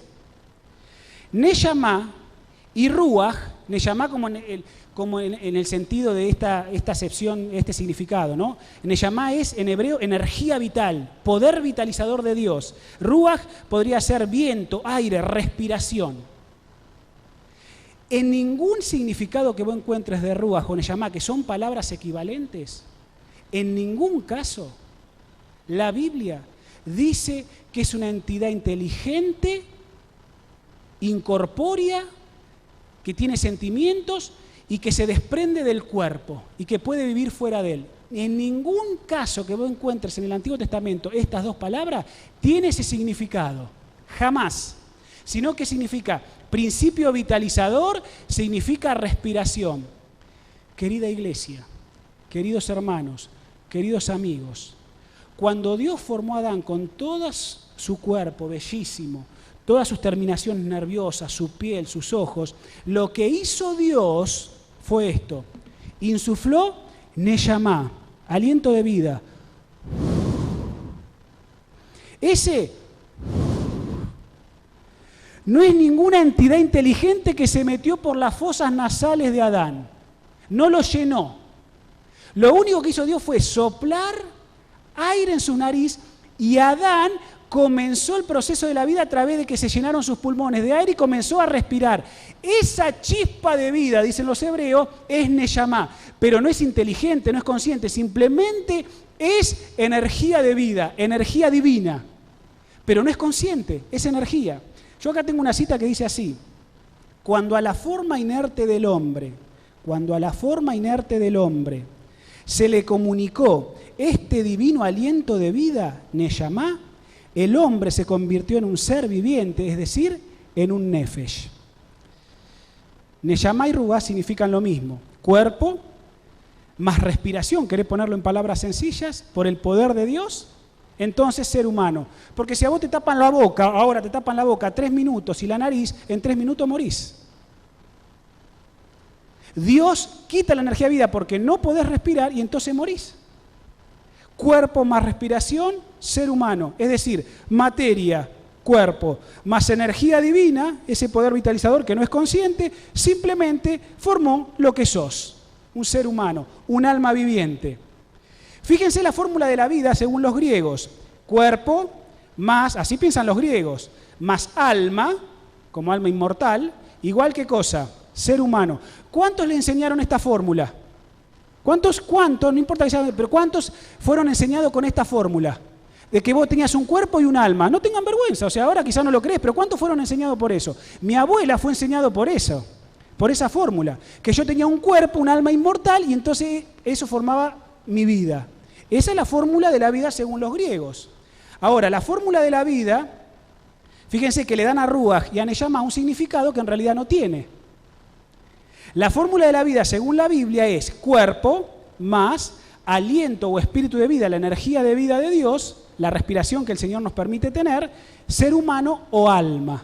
Neshama y ruach, neshama como en el sentido de esta acepción, este significado, ¿no? Neshama es en hebreo energía vital, poder vitalizador de Dios. Ruach podría ser viento, aire, respiración. En ningún significado que vos encuentres de ruach o neshama, que son palabras equivalentes, en ningún caso la Biblia dice que es una entidad inteligente, incorpórea, que tiene sentimientos y que se desprende del cuerpo y que puede vivir fuera de él. En ningún caso que vos encuentres en el Antiguo Testamento estas dos palabras tiene ese significado, jamás, sino que significa principio vitalizador, significa respiración. Querida iglesia, queridos hermanos, queridos amigos, cuando Dios formó a Adán con todo su cuerpo bellísimo, todas sus terminaciones nerviosas, su piel, sus ojos, lo que hizo Dios fue esto: insufló neshama, aliento de vida. Ese no es ninguna entidad inteligente que se metió por las fosas nasales de Adán. No lo llenó. Lo único que hizo Dios fue soplar aire en su nariz y Adán comenzó el proceso de la vida a través de que se llenaron sus pulmones de aire y comenzó a respirar. Esa chispa de vida, dicen los hebreos, es neshama, pero no es inteligente, no es consciente, simplemente es energía de vida, energía divina, pero no es consciente, es energía. Yo acá tengo una cita que dice así: cuando a la forma inerte del hombre, se le comunicó este divino aliento de vida, neshama, el hombre se convirtió en un ser viviente, es decir, en un nefesh. Neshama y ruach significan lo mismo: cuerpo más respiración. ¿Querés ponerlo en palabras sencillas? Por el poder de Dios, entonces ser humano. Porque si a vos te tapan la boca, ahora te tapan la boca 3 minutos y la nariz, en 3 minutos morís. Dios quita la energía de vida porque no podés respirar y entonces morís. Cuerpo más respiración, ser humano. Es decir, materia, cuerpo, más energía divina, ese poder vitalizador que no es consciente, simplemente formó lo que sos. Un ser humano, un alma viviente. Fíjense la fórmula de la vida según los griegos. Cuerpo más, así piensan los griegos, más alma, como alma inmortal, igual que cosa, ser humano. ¿Cuántos le enseñaron esta fórmula? ¿Cuántos, no importa que sean, pero cuántos fueron enseñados con esta fórmula? De que vos tenías un cuerpo y un alma. No tengan vergüenza, o sea, ahora quizás no lo crees, pero ¿cuántos fueron enseñados por eso? Mi abuela fue enseñado por eso, por esa fórmula, que yo tenía un cuerpo, un alma inmortal, y entonces eso formaba mi vida. Esa es la fórmula de la vida según los griegos. Ahora, la fórmula de la vida, fíjense que le dan a Ruach y a Neyamá un significado que en realidad no tiene. La fórmula de la vida según la Biblia es cuerpo más aliento o espíritu de vida, la energía de vida de Dios, la respiración que el Señor nos permite tener, ser humano o alma.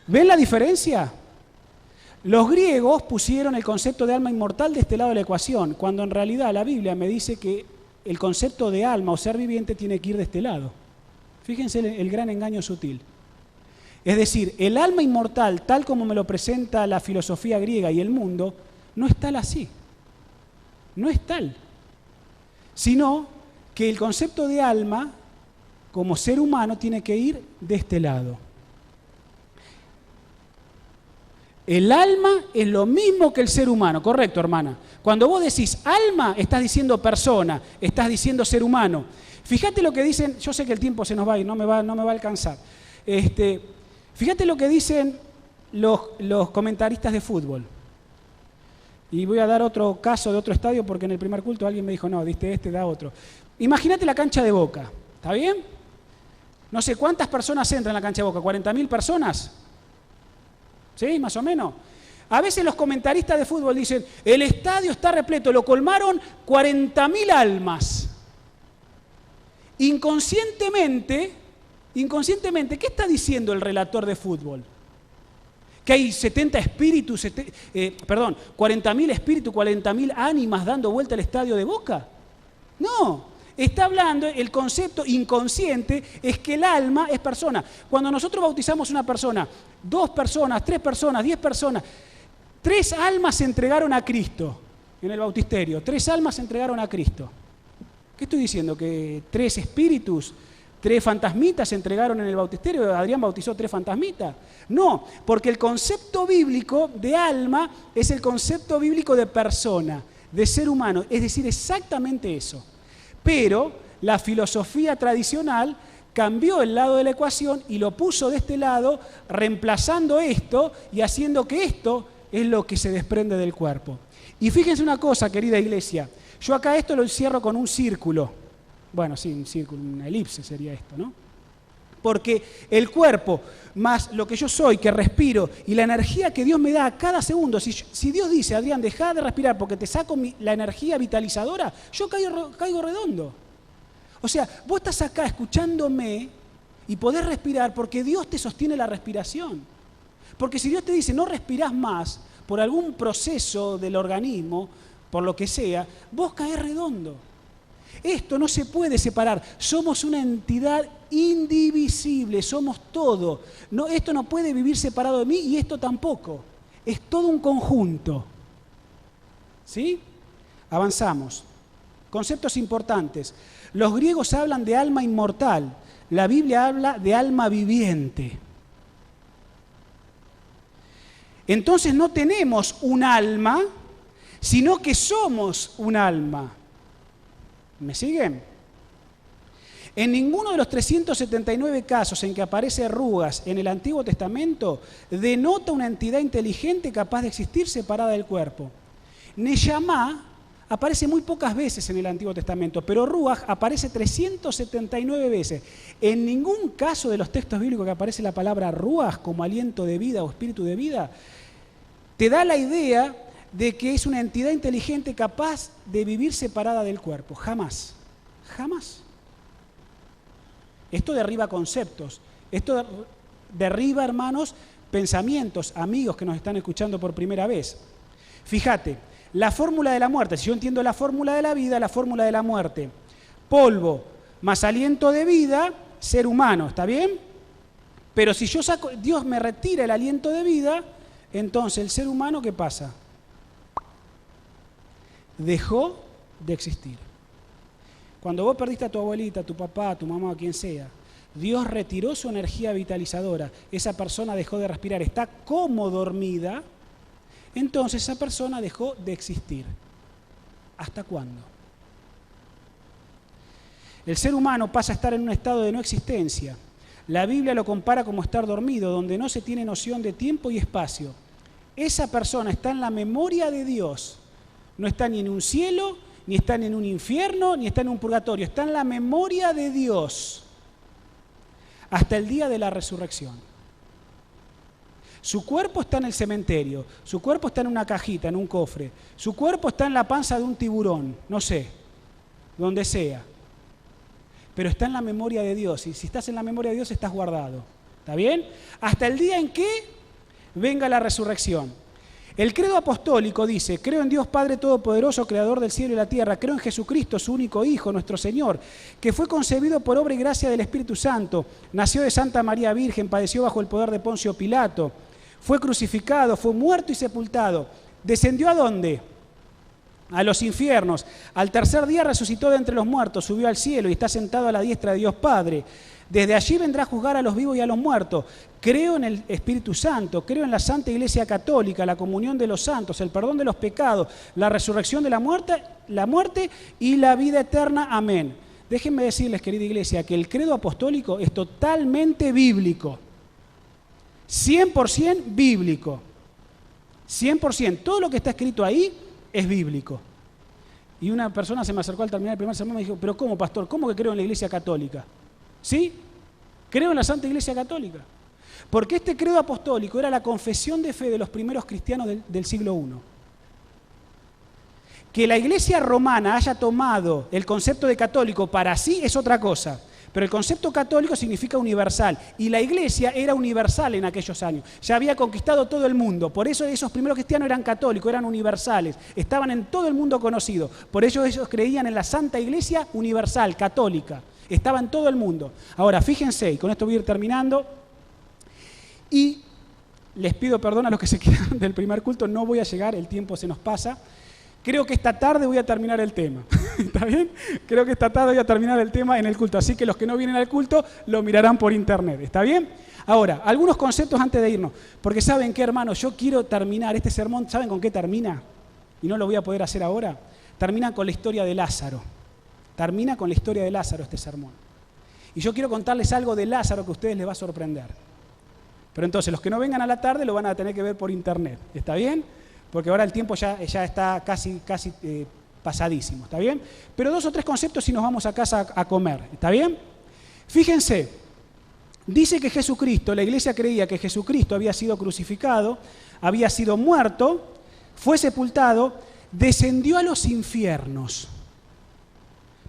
¿Ven la diferencia? Los griegos pusieron el concepto de alma inmortal de este lado de la ecuación, cuando en realidad la Biblia me dice que el concepto de alma o ser viviente tiene que ir de este lado. Fíjense el gran engaño sutil. Es decir, el alma inmortal, tal como me lo presenta la filosofía griega y el mundo, no es tal así. No es tal. Sino que el concepto de alma, como ser humano, tiene que ir de este lado. El alma es lo mismo que el ser humano, correcto, hermana. Cuando vos decís alma, estás diciendo persona, estás diciendo ser humano. Fíjate lo que dicen, yo sé que el tiempo se nos va y no me va a alcanzar. Fíjate lo que dicen los comentaristas de fútbol. Y voy a dar otro caso de otro estadio porque en el primer culto alguien me dijo, no, diste da otro. Imagínate la cancha de Boca, ¿está bien? No sé cuántas personas entran en la cancha de Boca, ¿40.000 personas? ¿Sí? Más o menos. A veces los comentaristas de fútbol dicen, el estadio está repleto, lo colmaron 40.000 almas. Inconscientemente, ¿qué está diciendo el relator de fútbol? Que hay 70 espíritus, 40.000 espíritus, 40.000 ánimas dando vuelta al estadio de Boca. No, está hablando, el concepto inconsciente es que el alma es persona. Cuando nosotros bautizamos a una persona, 2 personas, 3 personas, 10 personas, 3 almas se entregaron a Cristo en el bautisterio, 3 almas se entregaron a Cristo. ¿Qué estoy diciendo? ¿Que 3 espíritus, 3 fantasmitas se entregaron en el bautisterio? ¿Adrián bautizó 3 fantasmitas? No, porque el concepto bíblico de alma es el concepto bíblico de persona, de ser humano, es decir, exactamente eso. Pero la filosofía tradicional cambió el lado de la ecuación y lo puso de este lado, reemplazando esto y haciendo que esto es lo que se desprende del cuerpo. Y fíjense una cosa, querida iglesia, yo acá esto lo encierro con un círculo. Bueno, sí, un círculo, una elipse sería esto, ¿no? Porque el cuerpo, más lo que yo soy, que respiro, y la energía que Dios me da a cada segundo, si Dios dice, Adrián, deja de respirar porque te saco la energía vitalizadora, yo caigo redondo. O sea, vos estás acá escuchándome y podés respirar porque Dios te sostiene la respiración. Porque si Dios te dice, no respirás más por algún proceso del organismo, por lo que sea, vos caés redondo. Esto no se puede separar. Somos una entidad indivisible, somos todo. No, esto no puede vivir separado de mí y esto tampoco. Es todo un conjunto. ¿Sí? Avanzamos. Conceptos importantes. Los griegos hablan de alma inmortal. La Biblia habla de alma viviente. Entonces no tenemos un alma, sino que somos un alma. ¿Me siguen? En ninguno de los 379 casos en que aparece Ruach en el Antiguo Testamento denota una entidad inteligente capaz de existir separada del cuerpo. Neyamá aparece muy pocas veces en el Antiguo Testamento, pero Ruach aparece 379 veces. En ningún caso de los textos bíblicos que aparece la palabra Ruach como aliento de vida o espíritu de vida, te da la idea de que es una entidad inteligente capaz de vivir separada del cuerpo. Jamás. Jamás. Esto derriba conceptos. Esto derriba, hermanos, pensamientos, amigos que nos están escuchando por primera vez. Fíjate, la fórmula de la muerte. Si yo entiendo la fórmula de la vida, la fórmula de la muerte. Polvo más aliento de vida, ser humano. ¿Está bien? Pero si yo saco, Dios me retira el aliento de vida, entonces el ser humano, ¿qué pasa? Dejó de existir. Cuando vos perdiste a tu abuelita, a tu papá, a tu mamá, a quien sea, Dios retiró su energía vitalizadora, esa persona dejó de respirar, está como dormida, entonces esa persona dejó de existir. ¿Hasta cuándo? El ser humano pasa a estar en un estado de no existencia. La Biblia lo compara como estar dormido, donde no se tiene noción de tiempo y espacio. Esa persona está en la memoria de Dios. No está ni en un cielo, ni está en un infierno, ni está en un purgatorio. Está en la memoria de Dios hasta el día de la resurrección. Su cuerpo está en el cementerio, su cuerpo está en una cajita, en un cofre, su cuerpo está en la panza de un tiburón, no sé, donde sea. Pero está en la memoria de Dios, y si estás en la memoria de Dios estás guardado. ¿Está bien? Hasta el día en que venga la resurrección. El credo apostólico dice: creo en Dios Padre Todopoderoso, Creador del cielo y la tierra, creo en Jesucristo, su único Hijo, nuestro Señor, que fue concebido por obra y gracia del Espíritu Santo, nació de Santa María Virgen, padeció bajo el poder de Poncio Pilato, fue crucificado, fue muerto y sepultado. ¿Descendió a dónde? A los infiernos. Al tercer día resucitó de entre los muertos, subió al cielo y está sentado a la diestra de Dios Padre. Desde allí vendrá a juzgar a los vivos y a los muertos. Creo en el Espíritu Santo, creo en la Santa Iglesia Católica, la comunión de los santos, el perdón de los pecados, la resurrección de la muerte y la vida eterna. Amén. Déjenme decirles, querida iglesia, que el credo apostólico es totalmente bíblico. 100% bíblico. 100%. Todo lo que está escrito ahí es bíblico. Y una persona se me acercó al terminar el primer sermón y me dijo: ¿pero cómo, pastor? ¿Cómo que creo en la Iglesia Católica? ¿Sí? Creo en la Santa Iglesia Católica. Porque este credo apostólico era la confesión de fe de los primeros cristianos del siglo I. Que la Iglesia romana haya tomado el concepto de católico para sí es otra cosa. Pero el concepto católico significa universal, y la Iglesia era universal en aquellos años. Ya había conquistado todo el mundo, por eso esos primeros cristianos eran católicos, eran universales, estaban en todo el mundo conocido. Por eso ellos creían en la Santa Iglesia universal, católica, estaba en todo el mundo. Ahora, fíjense, y con esto voy a ir terminando, y les pido perdón a los que se quedan del primer culto, no voy a llegar, el tiempo se nos pasa. Creo que esta tarde voy a terminar el tema, ¿está bien? Creo que esta tarde voy a terminar el tema en el culto, así que los que no vienen al culto lo mirarán por internet, ¿está bien? Ahora, algunos conceptos antes de irnos, porque ¿saben qué, hermanos? Yo quiero terminar este sermón, ¿saben con qué termina? Y no lo voy a poder hacer ahora. Termina con la historia de Lázaro. Termina con la historia de Lázaro este sermón. Y yo quiero contarles algo de Lázaro que a ustedes les va a sorprender. Pero entonces, los que no vengan a la tarde lo van a tener que ver por internet, ¿está bien? Porque ahora el tiempo ya está casi pasadísimo, ¿está bien? Pero 2 o 3 conceptos y nos vamos a casa a comer, ¿está bien? Fíjense, dice que Jesucristo, la iglesia creía que Jesucristo había sido crucificado, había sido muerto, fue sepultado, descendió a los infiernos.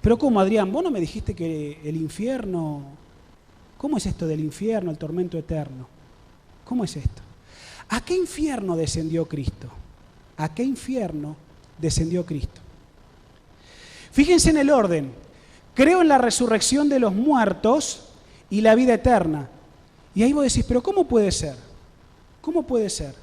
Pero ¿cómo, Adrián? Vos no me dijiste que el infierno... ¿Cómo es esto del infierno, el tormento eterno? ¿Cómo es esto? ¿A qué infierno descendió Cristo? ¿A qué infierno descendió Cristo? Fíjense en el orden. Creo en la resurrección de los muertos y la vida eterna. Y ahí vos decís, ¿pero cómo puede ser? ¿Cómo puede ser?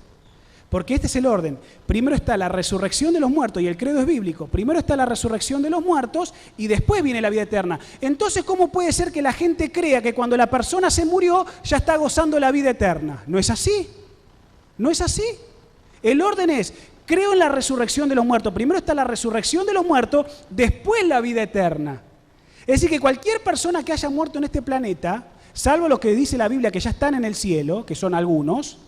Porque este es el orden. Primero está la resurrección de los muertos, y el credo es bíblico. Primero está la resurrección de los muertos y después viene la vida eterna. Entonces, ¿cómo puede ser que la gente crea que cuando la persona se murió ya está gozando la vida eterna? No es así. No es así. El orden es: creo en la resurrección de los muertos. Primero está la resurrección de los muertos, después la vida eterna. Es decir, que cualquier persona que haya muerto en este planeta, salvo los que dice la Biblia que ya están en el cielo, que son algunos,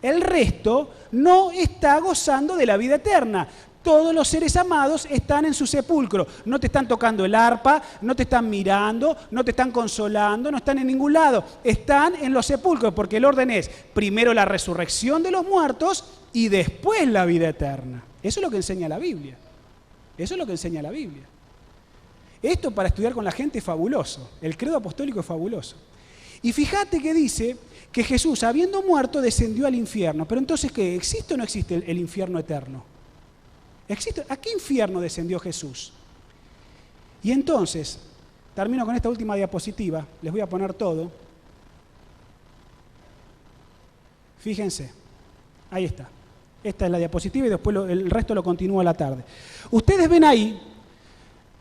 el resto no está gozando de la vida eterna. Todos los seres amados están en su sepulcro. No te están tocando el arpa, no te están mirando, no te están consolando, no están en ningún lado. Están en los sepulcros, porque el orden es primero la resurrección de los muertos y después la vida eterna. Eso es lo que enseña la Biblia. Eso es lo que enseña la Biblia. Esto para estudiar con la gente es fabuloso. El credo apostólico es fabuloso. Y fíjate que dice que Jesús, habiendo muerto, descendió al infierno. Pero entonces, ¿qué? ¿Existe o no existe el infierno eterno? ¿Existe? ¿A qué infierno descendió Jesús? Y entonces, termino con esta última diapositiva, les voy a poner todo. Fíjense, ahí está. Esta es la diapositiva y después el resto lo continúo a la tarde. Ustedes ven ahí,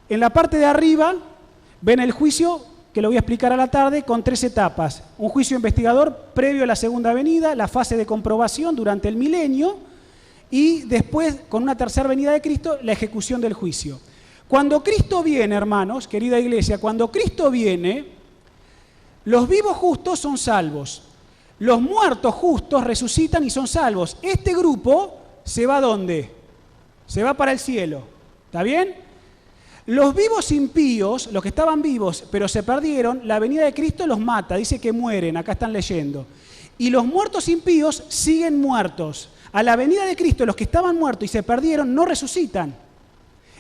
en la parte de arriba, ven el juicio que lo voy a explicar a la tarde con 3 etapas. Un juicio investigador previo a la segunda venida, la fase de comprobación durante el milenio y después, con una tercera venida de Cristo, la ejecución del juicio. Cuando Cristo viene, hermanos, querida iglesia, cuando Cristo viene, los vivos justos son salvos. Los muertos justos resucitan y son salvos. Este grupo se va ¿a dónde? Se va para el cielo. ¿Está bien? Los vivos impíos, los que estaban vivos pero se perdieron, la venida de Cristo los mata, dice que mueren, acá están leyendo. Y los muertos impíos siguen muertos. A la venida de Cristo, los que estaban muertos y se perdieron no resucitan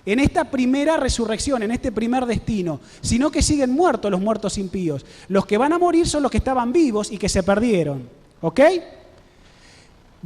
en esta primera resurrección, en este primer destino, sino que siguen muertos los muertos impíos. Los que van a morir son los que estaban vivos y que se perdieron. ¿Ok?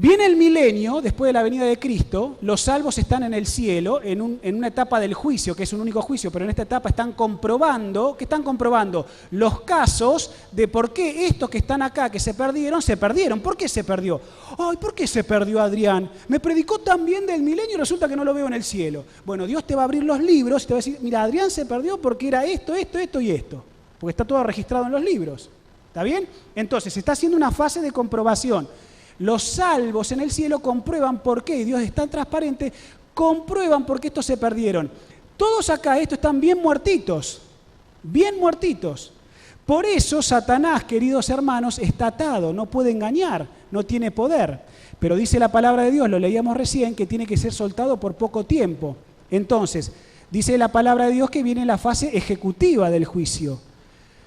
Viene el milenio, después de la venida de Cristo, los salvos están en el cielo, en una etapa del juicio, que es un único juicio, pero en esta etapa están comprobando, ¿qué están comprobando? Los casos de por qué estos que están acá, que se perdieron. ¿Por qué se perdió? Ay, ¿por qué se perdió Adrián? Me predicó tan bien del milenio y resulta que no lo veo en el cielo. Bueno, Dios te va a abrir los libros y te va a decir, mira, Adrián se perdió porque era esto y esto, porque está todo registrado en los libros. ¿Está bien? Entonces, se está haciendo una fase de comprobación. Los salvos en el cielo comprueban por qué, Dios es tan transparente, comprueban por qué estos se perdieron. Todos acá, estos están bien muertitos, bien muertitos. Por eso Satanás, queridos hermanos, está atado, no puede engañar, no tiene poder. Pero dice la palabra de Dios, lo leíamos recién, que tiene que ser soltado por poco tiempo. Entonces, dice la palabra de Dios que viene la fase ejecutiva del juicio.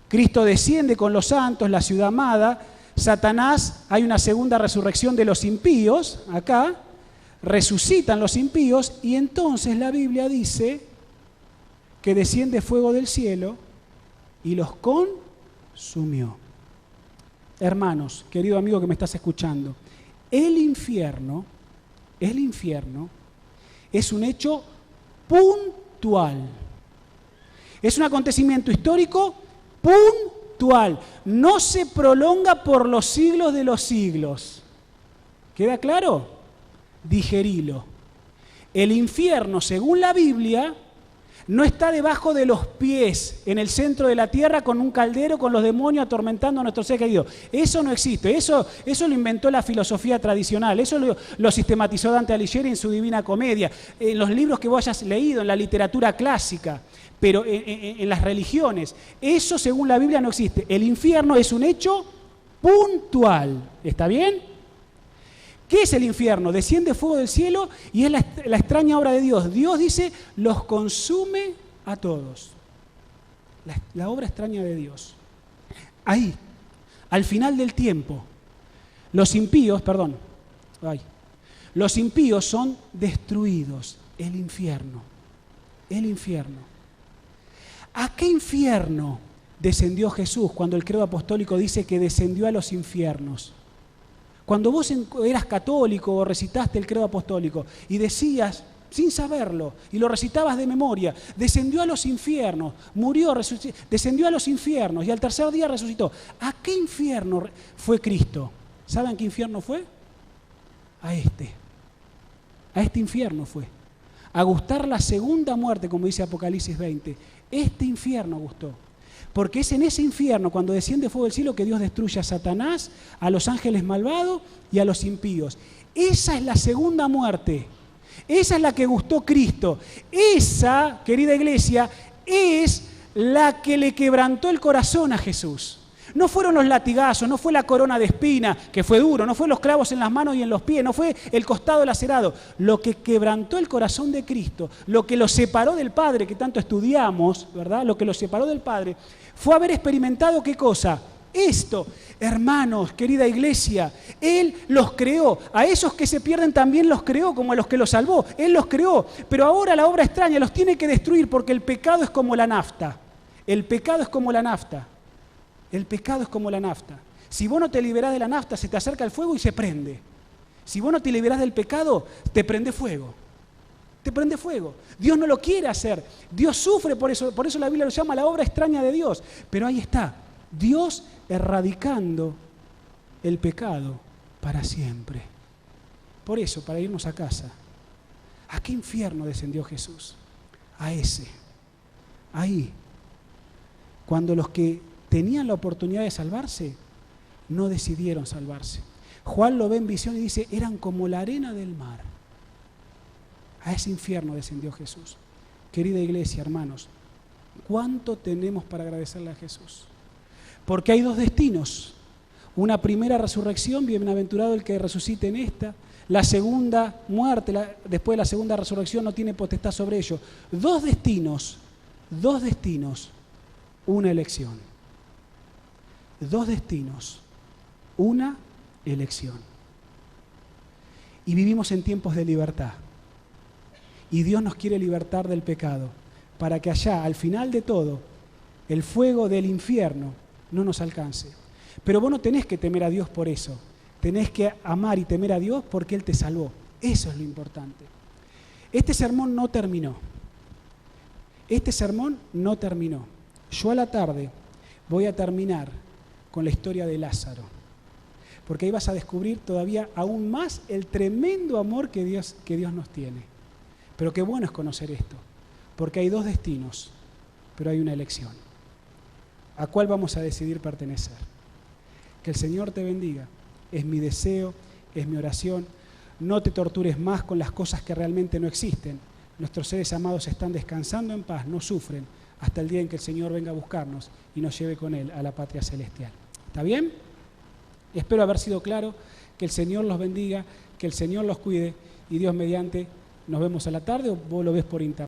Cristo desciende con los santos, la ciudad amada. Satanás, hay una segunda resurrección de los impíos, acá, resucitan los impíos y entonces la Biblia dice que desciende fuego del cielo y los consumió. Hermanos, querido amigo que me estás escuchando, el infierno es un hecho puntual. Es un acontecimiento histórico puntual. No se prolonga por los siglos de los siglos. ¿Queda claro? Digerilo. El infierno, según la Biblia, no está debajo de los pies, en el centro de la tierra, con un caldero, con los demonios atormentando a nuestro ser querido. Eso no existe. Eso lo inventó la filosofía tradicional. Eso lo sistematizó Dante Alighieri en su Divina Comedia, en los libros que vos hayas leído, en la literatura clásica. Pero en las religiones, eso según la Biblia no existe. El infierno es un hecho puntual. ¿Está bien? ¿Qué es el infierno? Desciende fuego del cielo y es la extraña obra de Dios. Dios dice, los consume a todos. La obra extraña de Dios. Ahí, al final del tiempo, los impíos son destruidos. El infierno. ¿A qué infierno descendió Jesús cuando el credo apostólico dice que descendió a los infiernos? Cuando vos eras católico o recitaste el credo apostólico y decías, sin saberlo, y lo recitabas de memoria, descendió a los infiernos, murió, descendió a los infiernos y al tercer día resucitó. ¿A qué infierno fue Cristo? ¿Saben qué infierno fue? A este infierno fue. A gustar la segunda muerte, como dice Apocalipsis 20. Este infierno gustó. Porque es en ese infierno, cuando desciende fuego del cielo, que Dios destruye a Satanás, a los ángeles malvados y a los impíos. Esa es la segunda muerte. Esa es la que gustó Cristo. Esa, querida iglesia, es la que le quebrantó el corazón a Jesús. No fueron los latigazos, no fue la corona de espina, que fue duro, no fue los clavos en las manos y en los pies, no fue el costado lacerado. Lo que quebrantó el corazón de Cristo, lo que lo separó del Padre, que tanto estudiamos, ¿verdad? Lo que lo separó del Padre, fue haber experimentado ¿qué cosa? Esto, hermanos, querida iglesia, Él los creó. A esos que se pierden también los creó, como a los que los salvó. Él los creó, pero ahora la obra extraña los tiene que destruir porque el pecado es como la nafta. El pecado es como la nafta. El pecado es como la nafta. Si vos no te liberás de la nafta, se te acerca el fuego y se prende. Si vos no te liberás del pecado, te prende fuego. Te prende fuego. Dios no lo quiere hacer. Dios sufre por eso la Biblia lo llama la obra extraña de Dios. Pero ahí está, Dios erradicando el pecado para siempre. Por eso, para irnos a casa, ¿a qué infierno descendió Jesús? A ese. Ahí. Cuando los que tenían la oportunidad de salvarse, no decidieron salvarse. Juan lo ve en visión y dice, eran como la arena del mar. A ese infierno descendió Jesús. Querida iglesia, hermanos, ¿cuánto tenemos para agradecerle a Jesús? Porque hay dos destinos. Una primera resurrección, bienaventurado el que resucite en esta. La segunda muerte, después de la segunda resurrección, no tiene potestad sobre ello. Dos destinos, una elección. Dos destinos, una elección. Y vivimos en tiempos de libertad. Y Dios nos quiere libertar del pecado, para que allá, al final de todo, el fuego del infierno no nos alcance. Pero vos no tenés que temer a Dios por eso. Tenés que amar y temer a Dios porque Él te salvó. Eso es lo importante. Este sermón no terminó. Yo a la tarde voy a terminar con la historia de Lázaro. Porque ahí vas a descubrir todavía aún más el tremendo amor que Dios nos tiene. Pero qué bueno es conocer esto. Porque hay dos destinos, pero hay una elección. ¿A cuál vamos a decidir pertenecer? Que el Señor te bendiga. Es mi deseo, es mi oración. No te tortures más con las cosas que realmente no existen. Nuestros seres amados están descansando en paz, no sufren, hasta el día en que el Señor venga a buscarnos y nos lleve con Él a la patria celestial. ¿Está bien? Espero haber sido claro. Que el Señor los bendiga, que el Señor los cuide y Dios mediante, nos vemos a la tarde o vos lo ves por internet.